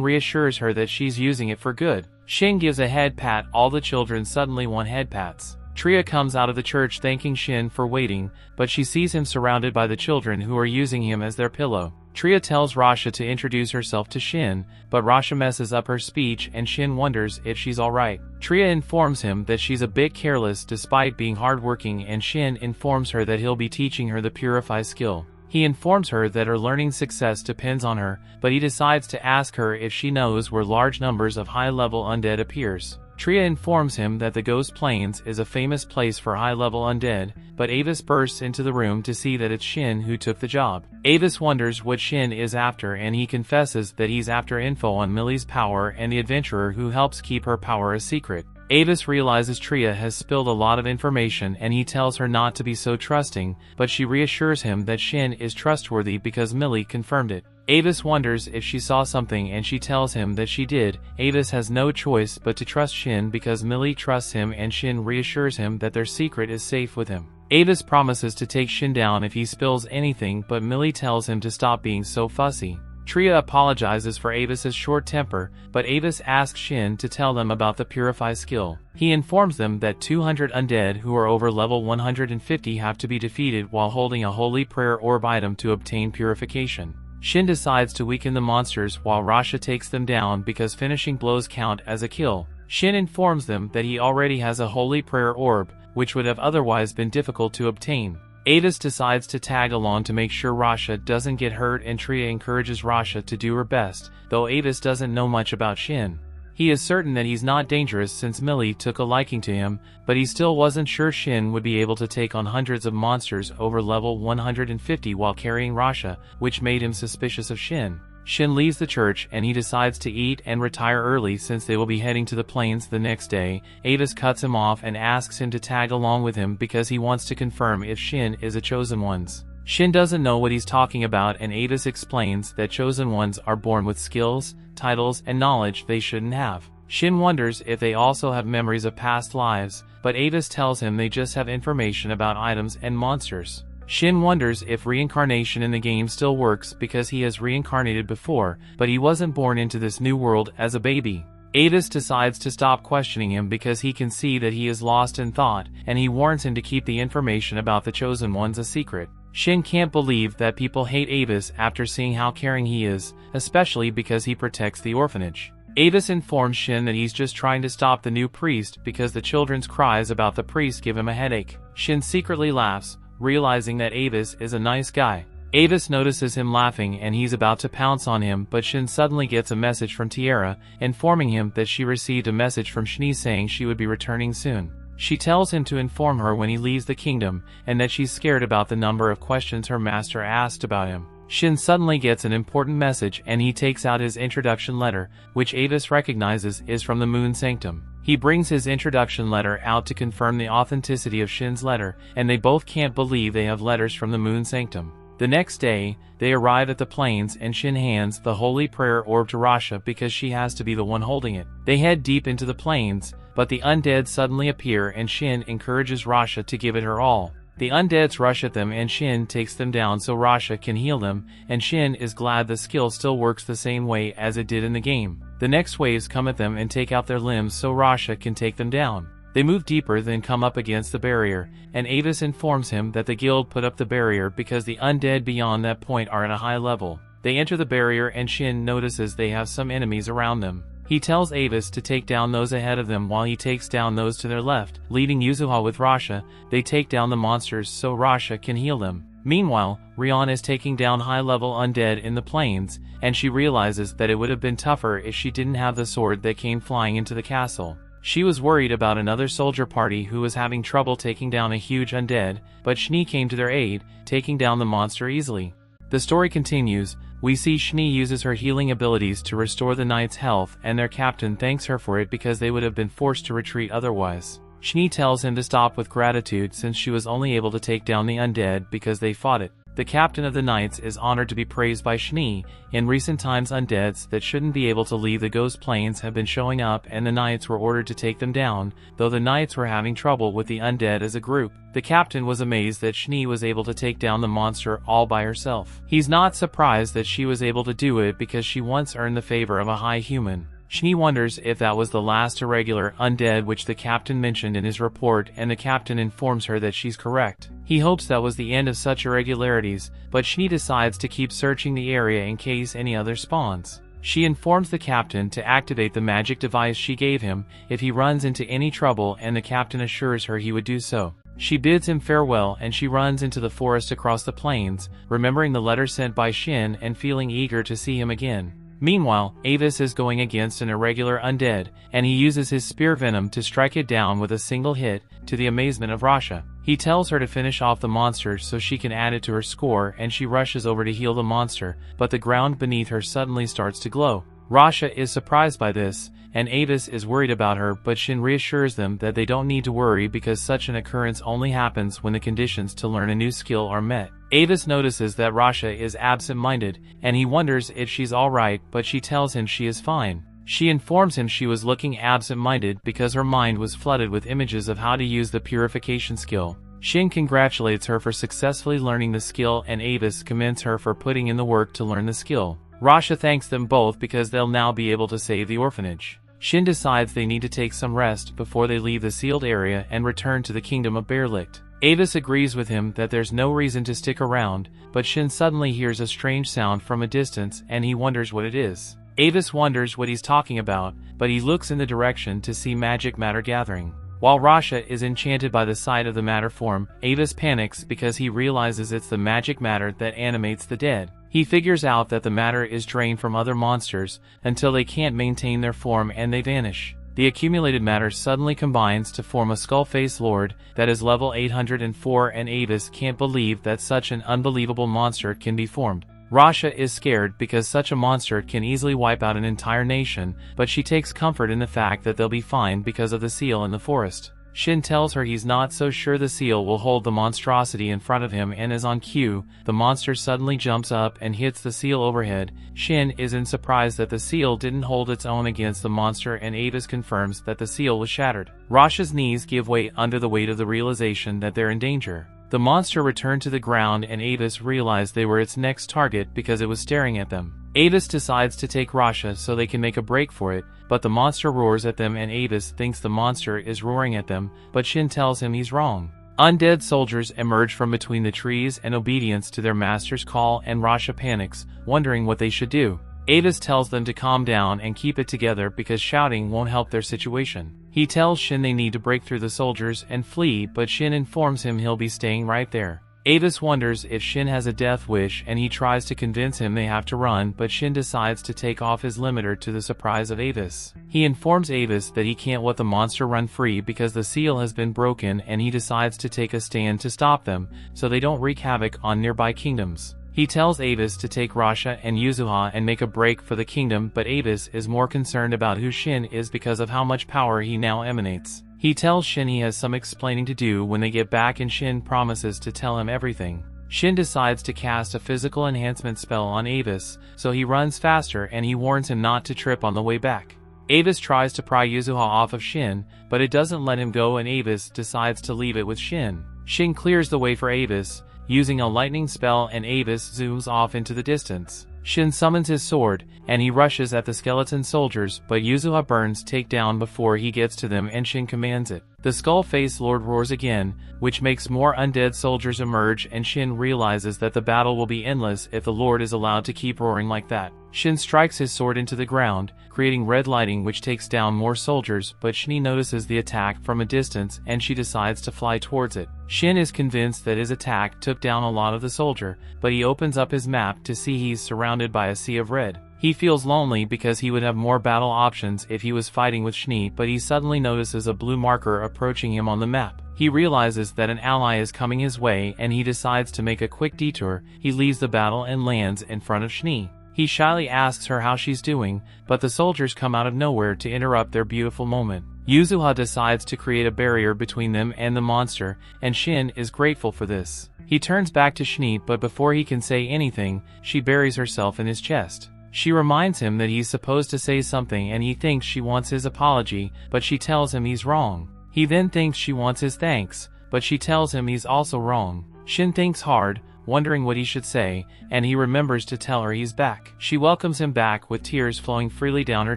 reassures her that she's using it for good. Shin gives a head pat. All the children suddenly want head pats. Tria comes out of the church thanking Shin for waiting, but she sees him surrounded by the children who are using him as their pillow. Tria tells Rasha to introduce herself to Shin, but Rasha messes up her speech and Shin wonders if she's alright. Tria informs him that she's a bit careless despite being hardworking, and Shin informs her that he'll be teaching her the Purify skill. He informs her that her learning success depends on her, but he decides to ask her if she knows where large numbers of high-level undead appears. Tria informs him that the Ghost Plains is a famous place for high-level undead, but Avis bursts into the room to see that it's Shin who took the job. Avis wonders what Shin is after, and he confesses that he's after info on Millie's power and the adventurer who helps keep her power a secret. Avis realizes Tria has spilled a lot of information and he tells her not to be so trusting, but she reassures him that Shin is trustworthy because Millie confirmed it. Avis wonders if she saw something and she tells him that she did. Avis has no choice but to trust Shin because Millie trusts him, and Shin reassures him that their secret is safe with him. Avis promises to take Shin down if he spills anything, but Millie tells him to stop being so fussy. Tria apologizes for Avis's short temper, but Avis asks Shin to tell them about the Purify skill. He informs them that 200 undead who are over level 150 have to be defeated while holding a Holy Prayer Orb item to obtain purification. Shin decides to weaken the monsters while Rasha takes them down because finishing blows count as a kill. Shin informs them that he already has a Holy Prayer Orb, which would have otherwise been difficult to obtain. Avis decides to tag along to make sure Rasha doesn't get hurt, and Tria encourages Rasha to do her best, though Avis doesn't know much about Shin. He is certain that he's not dangerous since Millie took a liking to him, but he still wasn't sure Shin would be able to take on hundreds of monsters over level 150 while carrying Rasha, which made him suspicious of Shin. Shin leaves the church and he decides to eat and retire early since they will be heading to the plains the next day. Avis cuts him off and asks him to tag along with him because he wants to confirm if Shin is a chosen one's. Shin doesn't know what he's talking about, and Avis explains that chosen ones are born with skills, titles, and knowledge they shouldn't have. Shin wonders if they also have memories of past lives, but Avis tells him they just have information about items and monsters. Shin wonders if reincarnation in the game still works because he has reincarnated before, but he wasn't born into this new world as a baby. Avis decides to stop questioning him because he can see that he is lost in thought, and he warns him to keep the information about the chosen ones a secret. Shin can't believe that people hate Avis after seeing how caring he is, especially because he protects the orphanage. Avis informs Shin that he's just trying to stop the new priest because the children's cries about the priest give him a headache. Shin secretly laughs, realizing that Avis is a nice guy. Avis notices him laughing and he's about to pounce on him, but Shin suddenly gets a message from Tiara, informing him that she received a message from Shni saying she would be returning soon. She tells him to inform her when he leaves the kingdom, and that she's scared about the number of questions her master asked about him. Shin suddenly gets an important message and he takes out his introduction letter, which Avis recognizes is from the Moon Sanctum. He brings his introduction letter out to confirm the authenticity of Shin's letter, and they both can't believe they have letters from the Moon Sanctum. The next day, they arrive at the plains and Shin hands the Holy Prayer Orb to Rasha because she has to be the one holding it. They head deep into the plains, but the undead suddenly appear and Shin encourages Rasha to give it her all. The undeads rush at them and Shin takes them down so Rasha can heal them, and Shin is glad the skill still works the same way as it did in the game. The next waves come at them and take out their limbs so Rasha can take them down. They move deeper then come up against the barrier, and Avis informs him that the guild put up the barrier because the undead beyond that point are at a high level. They enter the barrier and Shin notices they have some enemies around them. He tells Avis to take down those ahead of them while he takes down those to their left. Leading Yuzuha with Rasha, they take down the monsters so Rasha can heal them. Meanwhile, Rion is taking down high-level undead in the plains, and she realizes that it would have been tougher if she didn't have the sword that came flying into the castle. She was worried about another soldier party who was having trouble taking down a huge undead, but Shin came to their aid, taking down the monster easily. The story continues. We see Shin uses her healing abilities to restore the knights' health, and their captain thanks her for it because they would have been forced to retreat otherwise. Shin tells him to stop with gratitude since she was only able to take down the undead because they fought it. The captain of the knights is honored to be praised by Shin. In recent times, undeads that shouldn't be able to leave the ghost planes have been showing up, and the knights were ordered to take them down, though the knights were having trouble with the undead as a group. The captain was amazed that Shin was able to take down the monster all by herself. He's not surprised that she was able to do it because she once earned the favor of a high human. Shin wonders if that was the last irregular undead which the captain mentioned in his report, and the captain informs her that she's correct. He hopes that was the end of such irregularities, but Shin decides to keep searching the area in case any other spawns. She informs the captain to activate the magic device she gave him if he runs into any trouble, and the captain assures her he would do so. She bids him farewell and she runs into the forest across the plains, remembering the letter sent by Shin and feeling eager to see him again. Meanwhile, Avis is going against an irregular undead, and he uses his spear venom to strike it down with a single hit, to the amazement of Rasha. He tells her to finish off the monster so she can add it to her score, and she rushes over to heal the monster, but the ground beneath her suddenly starts to glow. Rasha is surprised by this, and Avis is worried about her, but Shin reassures them that they don't need to worry because such an occurrence only happens when the conditions to learn a new skill are met. Avis notices that Rasha is absent-minded, and he wonders if she's alright, but she tells him she is fine. She informs him she was looking absent-minded because her mind was flooded with images of how to use the purification skill. Shin congratulates her for successfully learning the skill, and Avis commends her for putting in the work to learn the skill. Rasha thanks them both because they'll now be able to save the orphanage. Shin decides they need to take some rest before they leave the sealed area and return to the kingdom of Bearlicht. Avis agrees with him that there's no reason to stick around, but Shin suddenly hears a strange sound from a distance and he wonders what it is. Avis wonders what he's talking about, but he looks in the direction to see magic matter gathering. While Rasha is enchanted by the sight of the matter form, Avis panics because he realizes it's the magic matter that animates the dead. He figures out that the matter is drained from other monsters until they can't maintain their form and they vanish. The accumulated matter suddenly combines to form a skull-faced lord that is level 804, and Avis can't believe that such an unbelievable monster can be formed. Rasha is scared because such a monster can easily wipe out an entire nation, but she takes comfort in the fact that they'll be fine because of the seal in the forest. Shin tells her he's not so sure the seal will hold the monstrosity in front of him, and as on cue, the monster suddenly jumps up and hits the seal overhead. Shin is in surprise that the seal didn't hold its own against the monster, and Avis confirms that the seal was shattered. Rasha's knees give way under the weight of the realization that they're in danger. The monster returned to the ground, and Avis realized they were its next target because it was staring at them. Avis decides to take Rasha so they can make a break for it, but the monster roars at them and Avis thinks the monster is roaring at them, but Shin tells him he's wrong. Undead soldiers emerge from between the trees in obedience to their master's call, and Rasha panics, wondering what they should do. Avis tells them to calm down and keep it together because shouting won't help their situation. He tells Shin they need to break through the soldiers and flee, but Shin informs him he'll be staying right there. Avis wonders if Shin has a death wish and he tries to convince him they have to run, but Shin decides to take off his limiter to the surprise of Avis. He informs Avis that he can't let the monster run free because the seal has been broken, and he decides to take a stand to stop them so they don't wreak havoc on nearby kingdoms. He tells Avis to take Rasha and Yuzuha and make a break for the kingdom, but Avis is more concerned about who Shin is because of how much power he now emanates. He tells Shin he has some explaining to do when they get back, and Shin promises to tell him everything. Shin decides to cast a physical enhancement spell on Avis, so he runs faster and he warns him not to trip on the way back. Avis tries to pry Yuzuha off of Shin, but it doesn't let him go, and Avis decides to leave it with Shin. Shin clears the way for Avis, using a lightning spell, and Avis zooms off into the distance. Shin summons his sword, and he rushes at the skeleton soldiers, but Yuzuha burns take down before he gets to them, and Shin commands it. The skull-faced lord roars again, which makes more undead soldiers emerge, and Shin realizes that the battle will be endless if the lord is allowed to keep roaring like that. Shin strikes his sword into the ground, creating red lighting which takes down more soldiers, but Shin notices the attack from a distance and she decides to fly towards it. Shin is convinced that his attack took down a lot of the soldier, but he opens up his map to see he's surrounded by a sea of red. He feels lonely because he would have more battle options if he was fighting with Shin, but he suddenly notices a blue marker approaching him on the map. He realizes that an ally is coming his way and he decides to make a quick detour. He leaves the battle and lands in front of Shin. He shyly asks her how she's doing, but the soldiers come out of nowhere to interrupt their beautiful moment. Yuzuha decides to create a barrier between them and the monster, and Shin is grateful for this. He turns back to Shin, but before he can say anything, she buries herself in his chest. She reminds him that he's supposed to say something and he thinks she wants his apology, but she tells him he's wrong. He then thinks she wants his thanks, but she tells him he's also wrong. Shin thinks hard, wondering what he should say, and he remembers to tell her he's back. She welcomes him back with tears flowing freely down her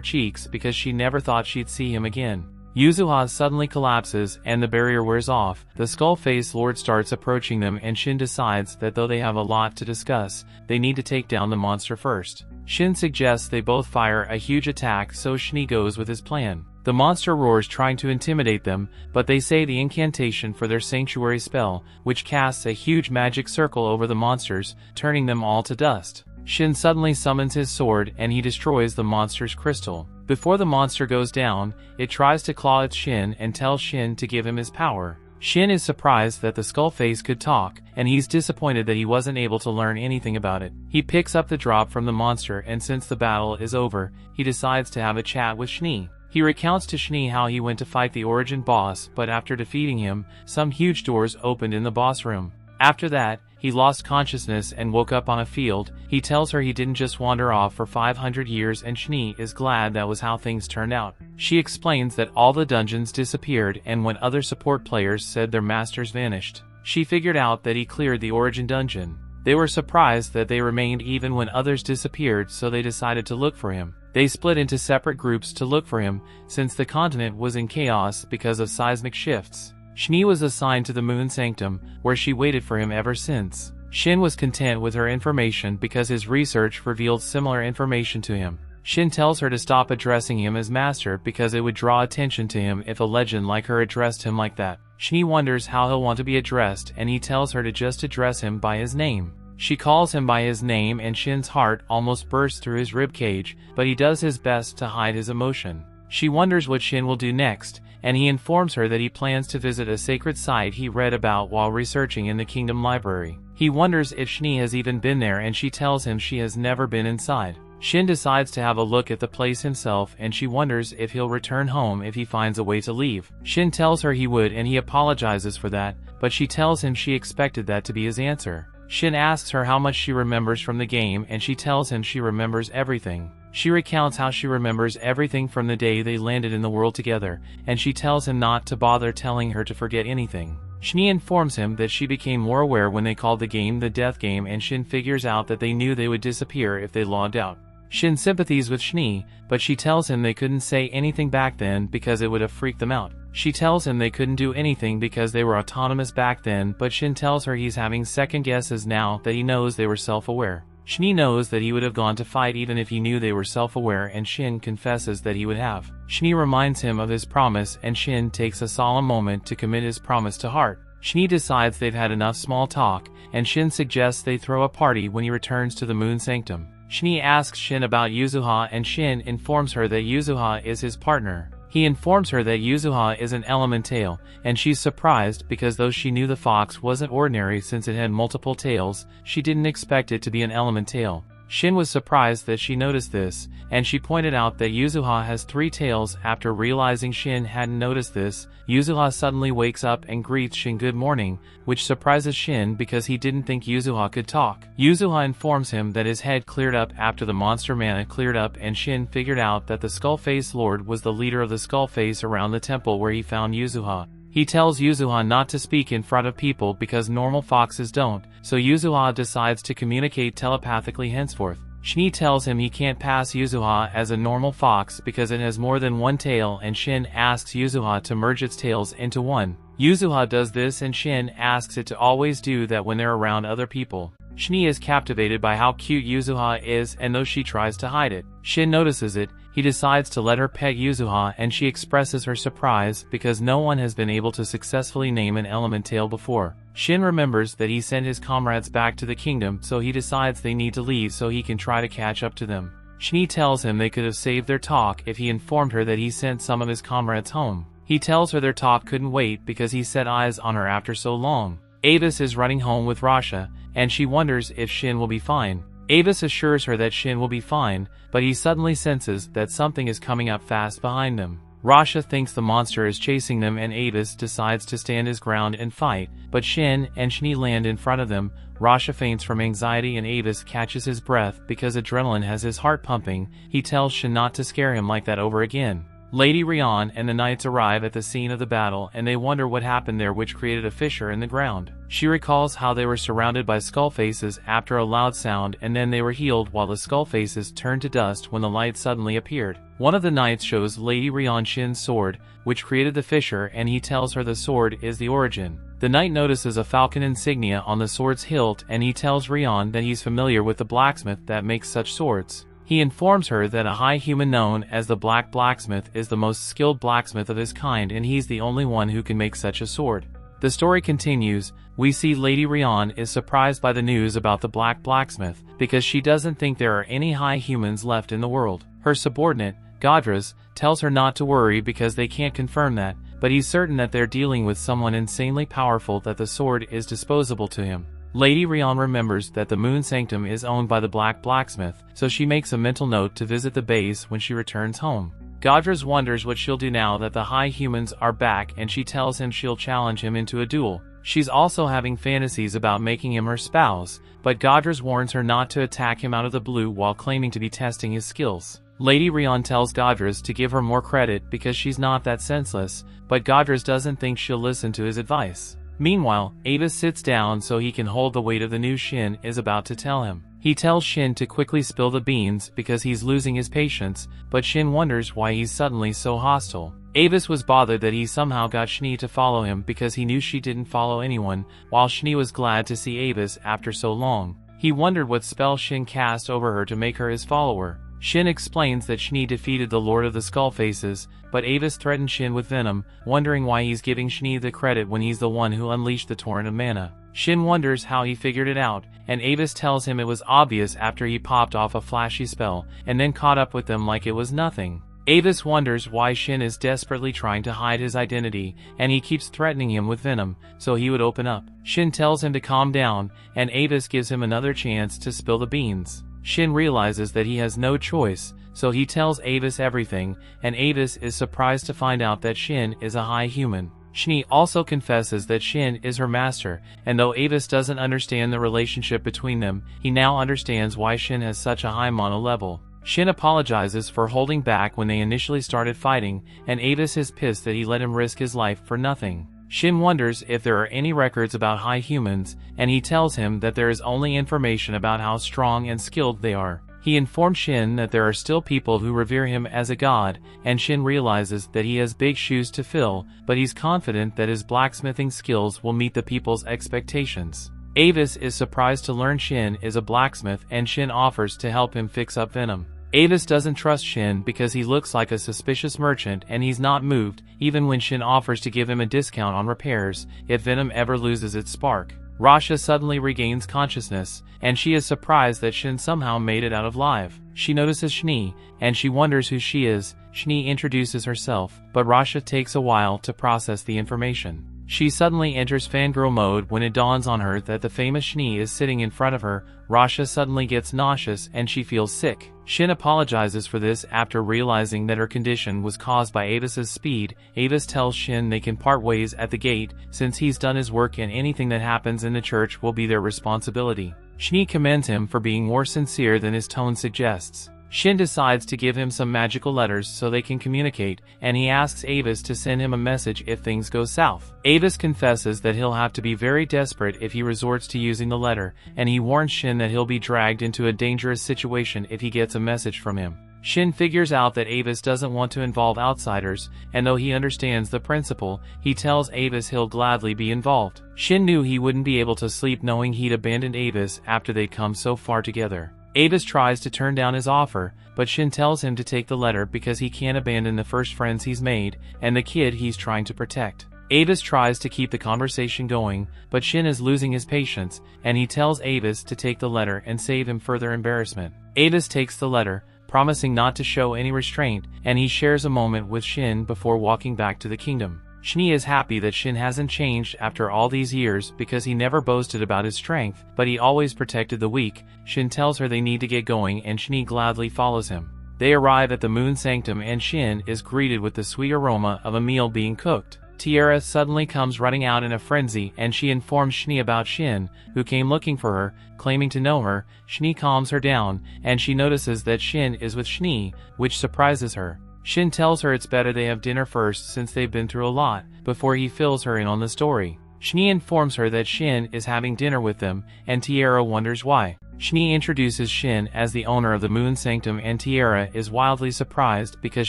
cheeks because she never thought she'd see him again. Yuzuha suddenly collapses and the barrier wears off. The skull-faced lord starts approaching them and Shin decides that though they have a lot to discuss, they need to take down the monster first. Shin suggests they both fire a huge attack, so Shin goes with his plan. The monster roars, trying to intimidate them, but they say the incantation for their sanctuary spell, which casts a huge magic circle over the monsters, turning them all to dust. Shin suddenly summons his sword and he destroys the monster's crystal. Before the monster goes down, it tries to claw at Shin and tells Shin to give him his power. Shin is surprised that the skull face could talk, and he's disappointed that he wasn't able to learn anything about it. He picks up the drop from the monster, and since the battle is over, he decides to have a chat with Shin. He recounts to Shin how he went to fight the origin boss, but after defeating him, some huge doors opened in the boss room. After that, he lost consciousness and woke up on a field. He tells her he didn't just wander off for 500 years and Shin is glad that was how things turned out. She explains that all the dungeons disappeared and when other support players said their masters vanished, she figured out that he cleared the origin dungeon. They were surprised that they remained even when others disappeared, so they decided to look for him. They split into separate groups to look for him, since the continent was in chaos because of seismic shifts. Shin was assigned to the Moon Sanctum, where she waited for him ever since. Shin was content with her information because his research revealed similar information to him. Shin tells her to stop addressing him as master because it would draw attention to him if a legend like her addressed him like that. Shin wonders how he'll want to be addressed and he tells her to just address him by his name. She calls him by his name and Shin's heart almost bursts through his ribcage, but he does his best to hide his emotion. She wonders what Shin will do next, and he informs her that he plans to visit a sacred site he read about while researching in the Kingdom Library. He wonders if Shin has even been there and she tells him she has never been inside. Shin decides to have a look at the place himself and she wonders if he'll return home if he finds a way to leave. Shin tells her he would and he apologizes for that, but she tells him she expected that to be his answer. Shin asks her how much she remembers from the game and she tells him she remembers everything. She recounts how she remembers everything from the day they landed in the world together, and she tells him not to bother telling her to forget anything. Shin informs him that she became more aware when they called the game the death game, and Shin figures out that they knew they would disappear if they logged out. Shin sympathies with Shin, but she tells him they couldn't say anything back then because it would have freaked them out. She tells him they couldn't do anything because they were autonomous back then, but Shin tells her he's having second guesses now that he knows they were self-aware. Shin knows that he would have gone to fight even if he knew they were self-aware, and Shin confesses that he would have. Shin reminds him of his promise and Shin takes a solemn moment to commit his promise to heart. Shin decides they've had enough small talk, and Shin suggests they throw a party when he returns to the Moon Sanctum. Shin asks Shin about Yuzuha and Shin informs her that Yuzuha is his partner. He informs her that Yuzuha is an elemental, and she's surprised because though she knew the fox wasn't ordinary since it had multiple tails, she didn't expect it to be an elemental. Shin was surprised that she noticed this, and she pointed out that Yuzuha has 3 tails. After realizing Shin hadn't noticed this, Yuzuha suddenly wakes up and greets Shin good morning, which surprises Shin because he didn't think Yuzuha could talk. Yuzuha informs him that his head cleared up after the monster mana cleared up, and Shin figured out that the Skull-Face Lord was the leader of the Skull-Face around the temple where he found Yuzuha. He tells Yuzuha not to speak in front of people because normal foxes don't, so Yuzuha decides to communicate telepathically henceforth. Shin tells him he can't pass Yuzuha as a normal fox because it has more than 1 tail, and Shin asks Yuzuha to merge its tails into one. Yuzuha does this and Shin asks it to always do that when they're around other people. Shin is captivated by how cute Yuzuha is, and though she tries to hide it, Shin notices it. He decides to let her pet Yuzuha, and she expresses her surprise because no one has been able to successfully name an elemental before. Shin remembers that he sent his comrades back to the kingdom, so he decides they need to leave so he can try to catch up to them. Shin tells him they could have saved their talk if he informed her that he sent some of his comrades home. He tells her their talk couldn't wait because he set eyes on her after so long. Avis is running home with Rasha, and she wonders if Shin will be fine. Avis assures her that Shin will be fine, but he suddenly senses that something is coming up fast behind them. Rasha thinks the monster is chasing them and Avis decides to stand his ground and fight, but Shin and Shin land in front of them. Rasha faints from anxiety and Avis catches his breath because adrenaline has his heart pumping. He tells Shin not to scare him like that over again. Lady Rion and the knights arrive at the scene of the battle and they wonder what happened there, which created a fissure in the ground. She recalls how they were surrounded by skull faces after a loud sound and then they were healed while the skull faces turned to dust when the light suddenly appeared. One of the knights shows Lady Rion Shin's sword, which created the fissure, and he tells her the sword is the origin. The knight notices a falcon insignia on the sword's hilt and he tells Rion that he's familiar with the blacksmith that makes such swords. He informs her that a high human known as the Black Blacksmith is the most skilled blacksmith of his kind and he's the only one who can make such a sword. The story continues. We see Lady Rion is surprised by the news about the Black Blacksmith because she doesn't think there are any high humans left in the world. Her subordinate, Godras, tells her not to worry because they can't confirm that, but he's certain that they're dealing with someone insanely powerful, that the sword is disposable to him. Lady Rion remembers that the Moon Sanctum is owned by the Black Blacksmith, so she makes a mental note to visit the base when she returns home. Godras wonders what she'll do now that the high humans are back and she tells him she'll challenge him into a duel. She's also having fantasies about making him her spouse, but Godras warns her not to attack him out of the blue while claiming to be testing his skills. Lady Rion tells Godras to give her more credit because she's not that senseless, but Godras doesn't think she'll listen to his advice. Meanwhile, Avis sits down so he can hold the weight of the news Shin is about to tell him. He tells Shin to quickly spill the beans because he's losing his patience, but Shin wonders why he's suddenly so hostile. Avis was bothered that he somehow got Shin to follow him because he knew she didn't follow anyone, while Shin was glad to see Avis after so long. He wondered what spell Shin cast over her to make her his follower. Shin explains that Shin defeated the Lord of the Skull Faces, but Avis threatened Shin with venom, wondering why he's giving Shin the credit when he's the one who unleashed the torrent of mana. Shin wonders how he figured it out, and Avis tells him it was obvious after he popped off a flashy spell, and then caught up with them like it was nothing. Avis wonders why Shin is desperately trying to hide his identity, and he keeps threatening him with venom, so he would open up. Shin tells him to calm down, and Avis gives him another chance to spill the beans. Shin realizes that he has no choice, so he tells Avis everything, and Avis is surprised to find out that Shin is a high human. Shin also confesses that Shin is her master, and though Avis doesn't understand the relationship between them, he now understands why Shin has such a high mono level. Shin apologizes for holding back when they initially started fighting, and Avis is pissed that he let him risk his life for nothing. Shin wonders if there are any records about high humans, and he tells him that there is only information about how strong and skilled they are. He informs Shin that there are still people who revere him as a god, and Shin realizes that he has big shoes to fill, but he's confident that his blacksmithing skills will meet the people's expectations. Avis is surprised to learn Shin is a blacksmith, and Shin offers to help him fix up venom. Avis doesn't trust Shin because he looks like a suspicious merchant, and he's not moved, even when Shin offers to give him a discount on repairs if venom ever loses its spark. Rasha suddenly regains consciousness, and she is surprised that Shin somehow made it out alive. She notices Shin, and she wonders who she is. Shin introduces herself, but Rasha takes a while to process the information. She suddenly enters fangirl mode when it dawns on her that the famous Shin is sitting in front of her. Rasha suddenly gets nauseous and she feels sick. Shin apologizes for this after realizing that her condition was caused by Avis's speed. Avis tells Shin they can part ways at the gate since he's done his work and anything that happens in the church will be their responsibility. Shin commends him for being more sincere than his tone suggests. Shin decides to give him some magical letters so they can communicate, and he asks Avis to send him a message if things go south. Avis confesses that he'll have to be very desperate if he resorts to using the letter, and he warns Shin that he'll be dragged into a dangerous situation if he gets a message from him. Shin figures out that Avis doesn't want to involve outsiders, and though he understands the principle, he tells Avis he'll gladly be involved. Shin knew he wouldn't be able to sleep knowing he'd abandoned Avis after they'd come so far together. Avis tries to turn down his offer, but Shin tells him to take the letter because he can't abandon the first friends he's made, and the kid he's trying to protect. Avis tries to keep the conversation going, but Shin is losing his patience, and he tells Avis to take the letter and save him further embarrassment. Avis takes the letter, promising not to show any restraint, and he shares a moment with Shin before walking back to the kingdom. Shin is happy that Shin hasn't changed after all these years because he never boasted about his strength, but he always protected the weak. Shin tells her they need to get going and Shin gladly follows him. They arrive at the moon sanctum and Shin is greeted with the sweet aroma of a meal being cooked. Tiara suddenly comes running out in a frenzy and she informs Shin about Shin, who came looking for her, claiming to know her. Shin calms her down, and she notices that Shin is with Shin, which surprises her. Shin tells her it's better they have dinner first since they've been through a lot, before he fills her in on the story. Shin informs her that Shin is having dinner with them, and Tiara wonders why. Shin introduces Shin as the owner of the moon sanctum and Tiara is wildly surprised because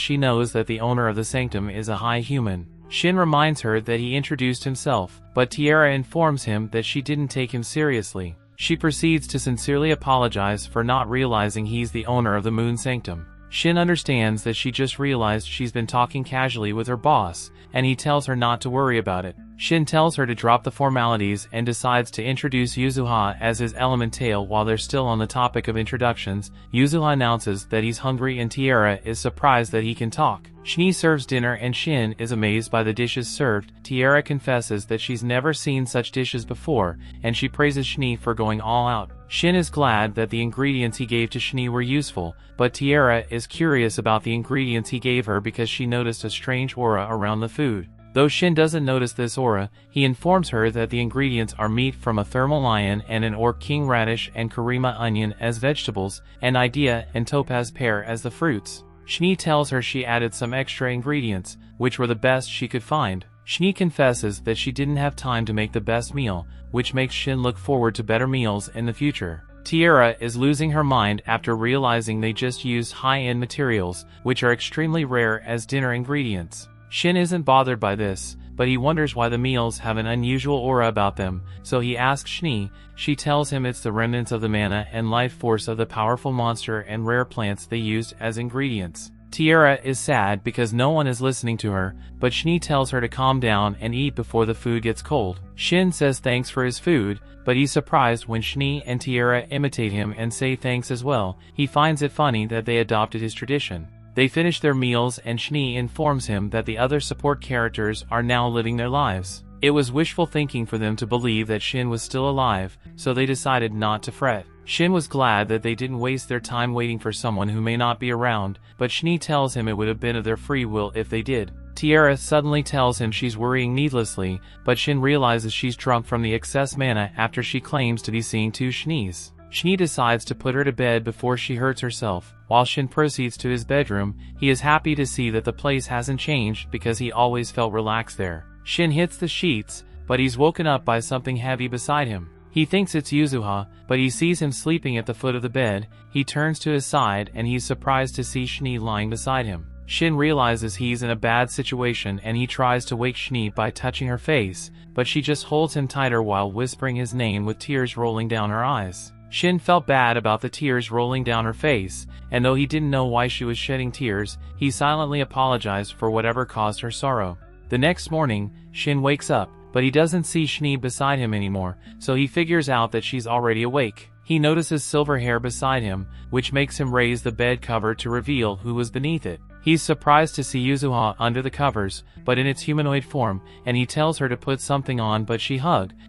she knows that the owner of the sanctum is a high human. Shin reminds her that he introduced himself, but Tiara informs him that she didn't take him seriously. She proceeds to sincerely apologize for not realizing he's the owner of the moon sanctum. Shin understands that she just realized she's been talking casually with her boss, and he tells her not to worry about it. Shin tells her to drop the formalities and decides to introduce Yuzuha as his elemental. While they're still on the topic of introductions, Yuzuha announces that he's hungry and Tiara is surprised that he can talk. Shin serves dinner and Shin is amazed by the dishes served. Tiara confesses that she's never seen such dishes before, and she praises Shin for going all out. Shin is glad that the ingredients he gave to Shin were useful, but Tiara is curious about the ingredients he gave her because she noticed a strange aura around the food. Though Shin doesn't notice this aura, he informs her that the ingredients are meat from a thermal lion and an orc king radish and kurima onion as vegetables, and idea and topaz pear as the fruits. Shin tells her she added some extra ingredients, which were the best she could find. Shin confesses that she didn't have time to make the best meal, which makes Shin look forward to better meals in the future. Tiara is losing her mind after realizing they just used high-end materials, which are extremely rare as dinner ingredients. Shin isn't bothered by this, but he wonders why the meals have an unusual aura about them, so he asks Shin. She tells him it's the remnants of the mana and life force of the powerful monster and rare plants they used as ingredients. Tiara is sad because no one is listening to her, but Shin tells her to calm down and eat before the food gets cold. Shin says thanks for his food, but he's surprised when Shin and Tiara imitate him and say thanks as well. He finds it funny that they adopted his tradition. They finish their meals and Shin informs him that the other support characters are now living their lives. It was wishful thinking for them to believe that Shin was still alive, so they decided not to fret. Shin was glad that they didn't waste their time waiting for someone who may not be around, but Shin tells him it would have been of their free will if they did. Tiara suddenly tells him she's worrying needlessly, but Shin realizes she's drunk from the excess mana after she claims to be seeing two Shins. Shin decides to put her to bed before she hurts herself. While Shin proceeds to his bedroom, he is happy to see that the place hasn't changed because he always felt relaxed there. Shin hits the sheets, but he's woken up by something heavy beside him. He thinks it's Yuzuha, but he sees him sleeping at the foot of the bed. He turns to his side and he's surprised to see Shin lying beside him. Shin realizes he's in a bad situation and he tries to wake Shin by touching her face, but she just holds him tighter while whispering his name with tears rolling down her eyes. Shin felt bad about the tears rolling down her face, and though he didn't know why she was shedding tears, he silently apologized for whatever caused her sorrow. The next morning, Shin wakes up, but he doesn't see Shin beside him anymore, so he figures out that she's already awake. He notices silver hair beside him, which makes him raise the bed cover to reveal who was beneath it. He's surprised to see Yuzuha under the covers, but in its humanoid form, and he tells her to put something on, but she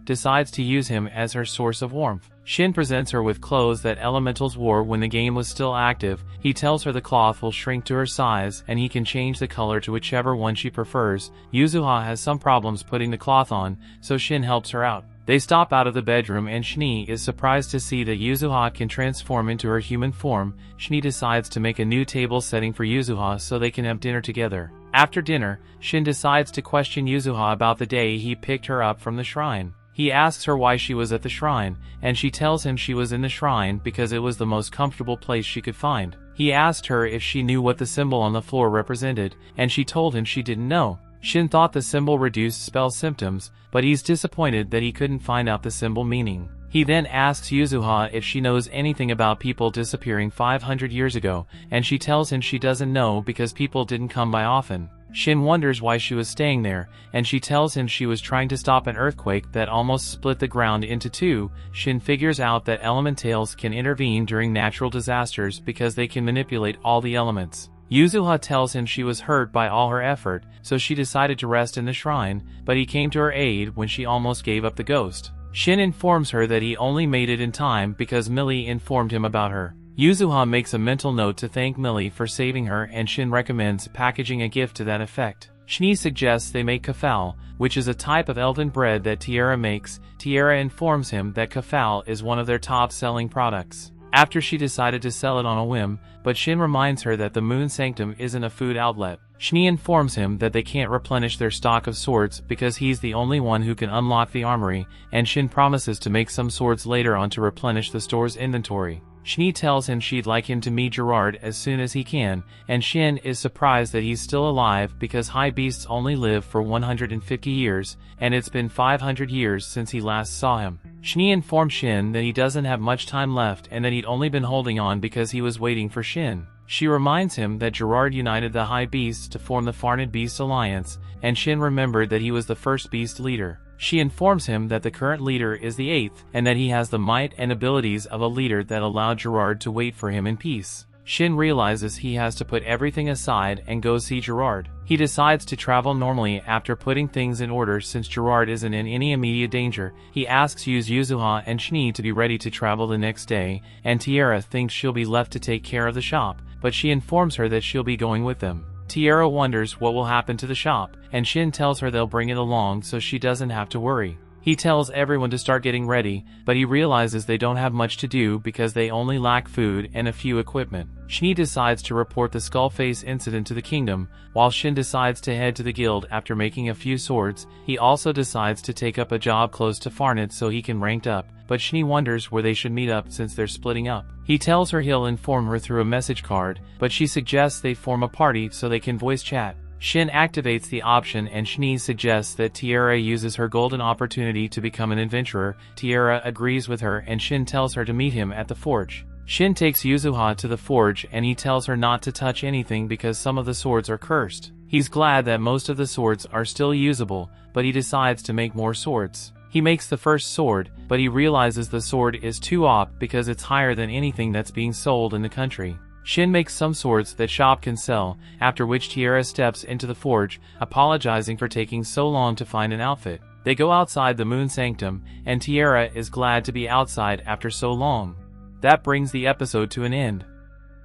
decides to use him as her source of warmth. Shin presents her with clothes that elementals wore when the game was still active. He tells her the cloth will shrink to her size and he can change the color to whichever one she prefers. Yuzuha has some problems putting the cloth on, so Shin helps her out. They stop out of the bedroom and Shin is surprised to see that Yuzuha can transform into her human form. Shin decides to make a new table setting for Yuzuha so they can have dinner together. After dinner, Shin decides to question Yuzuha about the day he picked her up from the shrine. He asks her why she was at the shrine, and she tells him she was in the shrine because it was the most comfortable place she could find. He asked her if she knew what the symbol on the floor represented, and she told him she didn't know. Shin thought the symbol reduced spell symptoms, but he's disappointed that he couldn't find out the symbol meaning. He then asks Yuzuha if she knows anything about people disappearing 500 years ago, and she tells him she doesn't know because people didn't come by often. Shin wonders why she was staying there, and she tells him she was trying to stop an earthquake that almost split the ground into two. Shin figures out that elementals can intervene during natural disasters because they can manipulate all the elements. Yuzuha tells him she was hurt by all her effort, so she decided to rest in the shrine, but he came to her aid when she almost gave up the ghost. Shin informs her that he only made it in time because Millie informed him about her. Yuzuha makes a mental note to thank Millie for saving her, and Shin recommends packaging a gift to that effect. Shin suggests they make kafal, which is a type of elven bread that Tiara makes. Tiara informs him that kafal is one of their top-selling products. After she decided to sell it on a whim, but Shin reminds her that the Moon Sanctum isn't a food outlet. Shin informs him that they can't replenish their stock of swords because he's the only one who can unlock the armory, and Shin promises to make some swords later on to replenish the store's inventory. Shin tells him she'd like him to meet Gerard as soon as he can, and Shin is surprised that he's still alive because high beasts only live for 150 years, and it's been 500 years since he last saw him. Shin informs Shin that he doesn't have much time left and that he'd only been holding on because he was waiting for Shin. She reminds him that Gerard united the high beasts to form the Farned Beast Alliance, and Shin remembered that he was the first beast leader. She informs him that the current leader is the 8th, and that he has the might and abilities of a leader that allowed Gerard to wait for him in peace. Shin realizes he has to put everything aside and go see Gerard. He decides to travel normally after putting things in order since Gerard isn't in any immediate danger. He asks Yuzuha and Shin to be ready to travel the next day, and Tiara thinks she'll be left to take care of the shop, but she informs her that she'll be going with them. Tiara wonders what will happen to the shop, and Shin tells her they'll bring it along so she doesn't have to worry. He tells everyone to start getting ready, but he realizes they don't have much to do because they only lack food and a few equipment. Shin decides to report the Skullface incident to the kingdom, while Shin decides to head to the guild after making a few swords. He also decides to take up a job close to Farned so he can rank up, but Shin wonders where they should meet up since they're splitting up. He tells her he'll inform her through a message card, but she suggests they form a party so they can voice chat. Shin activates the option and Shin suggests that Tiara uses her golden opportunity to become an adventurer. Tiara agrees with her and Shin tells her to meet him at the forge. Shin takes Yuzuha to the forge and he tells her not to touch anything because some of the swords are cursed. He's glad that most of the swords are still usable, but he decides to make more swords. He makes the first sword, but he realizes the sword is too OP because it's higher than anything that's being sold in the country. Shin makes some swords that shop can sell, after which Tiara steps into the forge, apologizing for taking so long to find an outfit. They go outside the Moon Sanctum, and Tiara is glad to be outside after so long. That brings the episode to an end.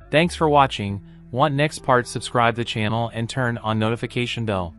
Thanks for watching. Want next part? Subscribe the channel and turn on notification bell.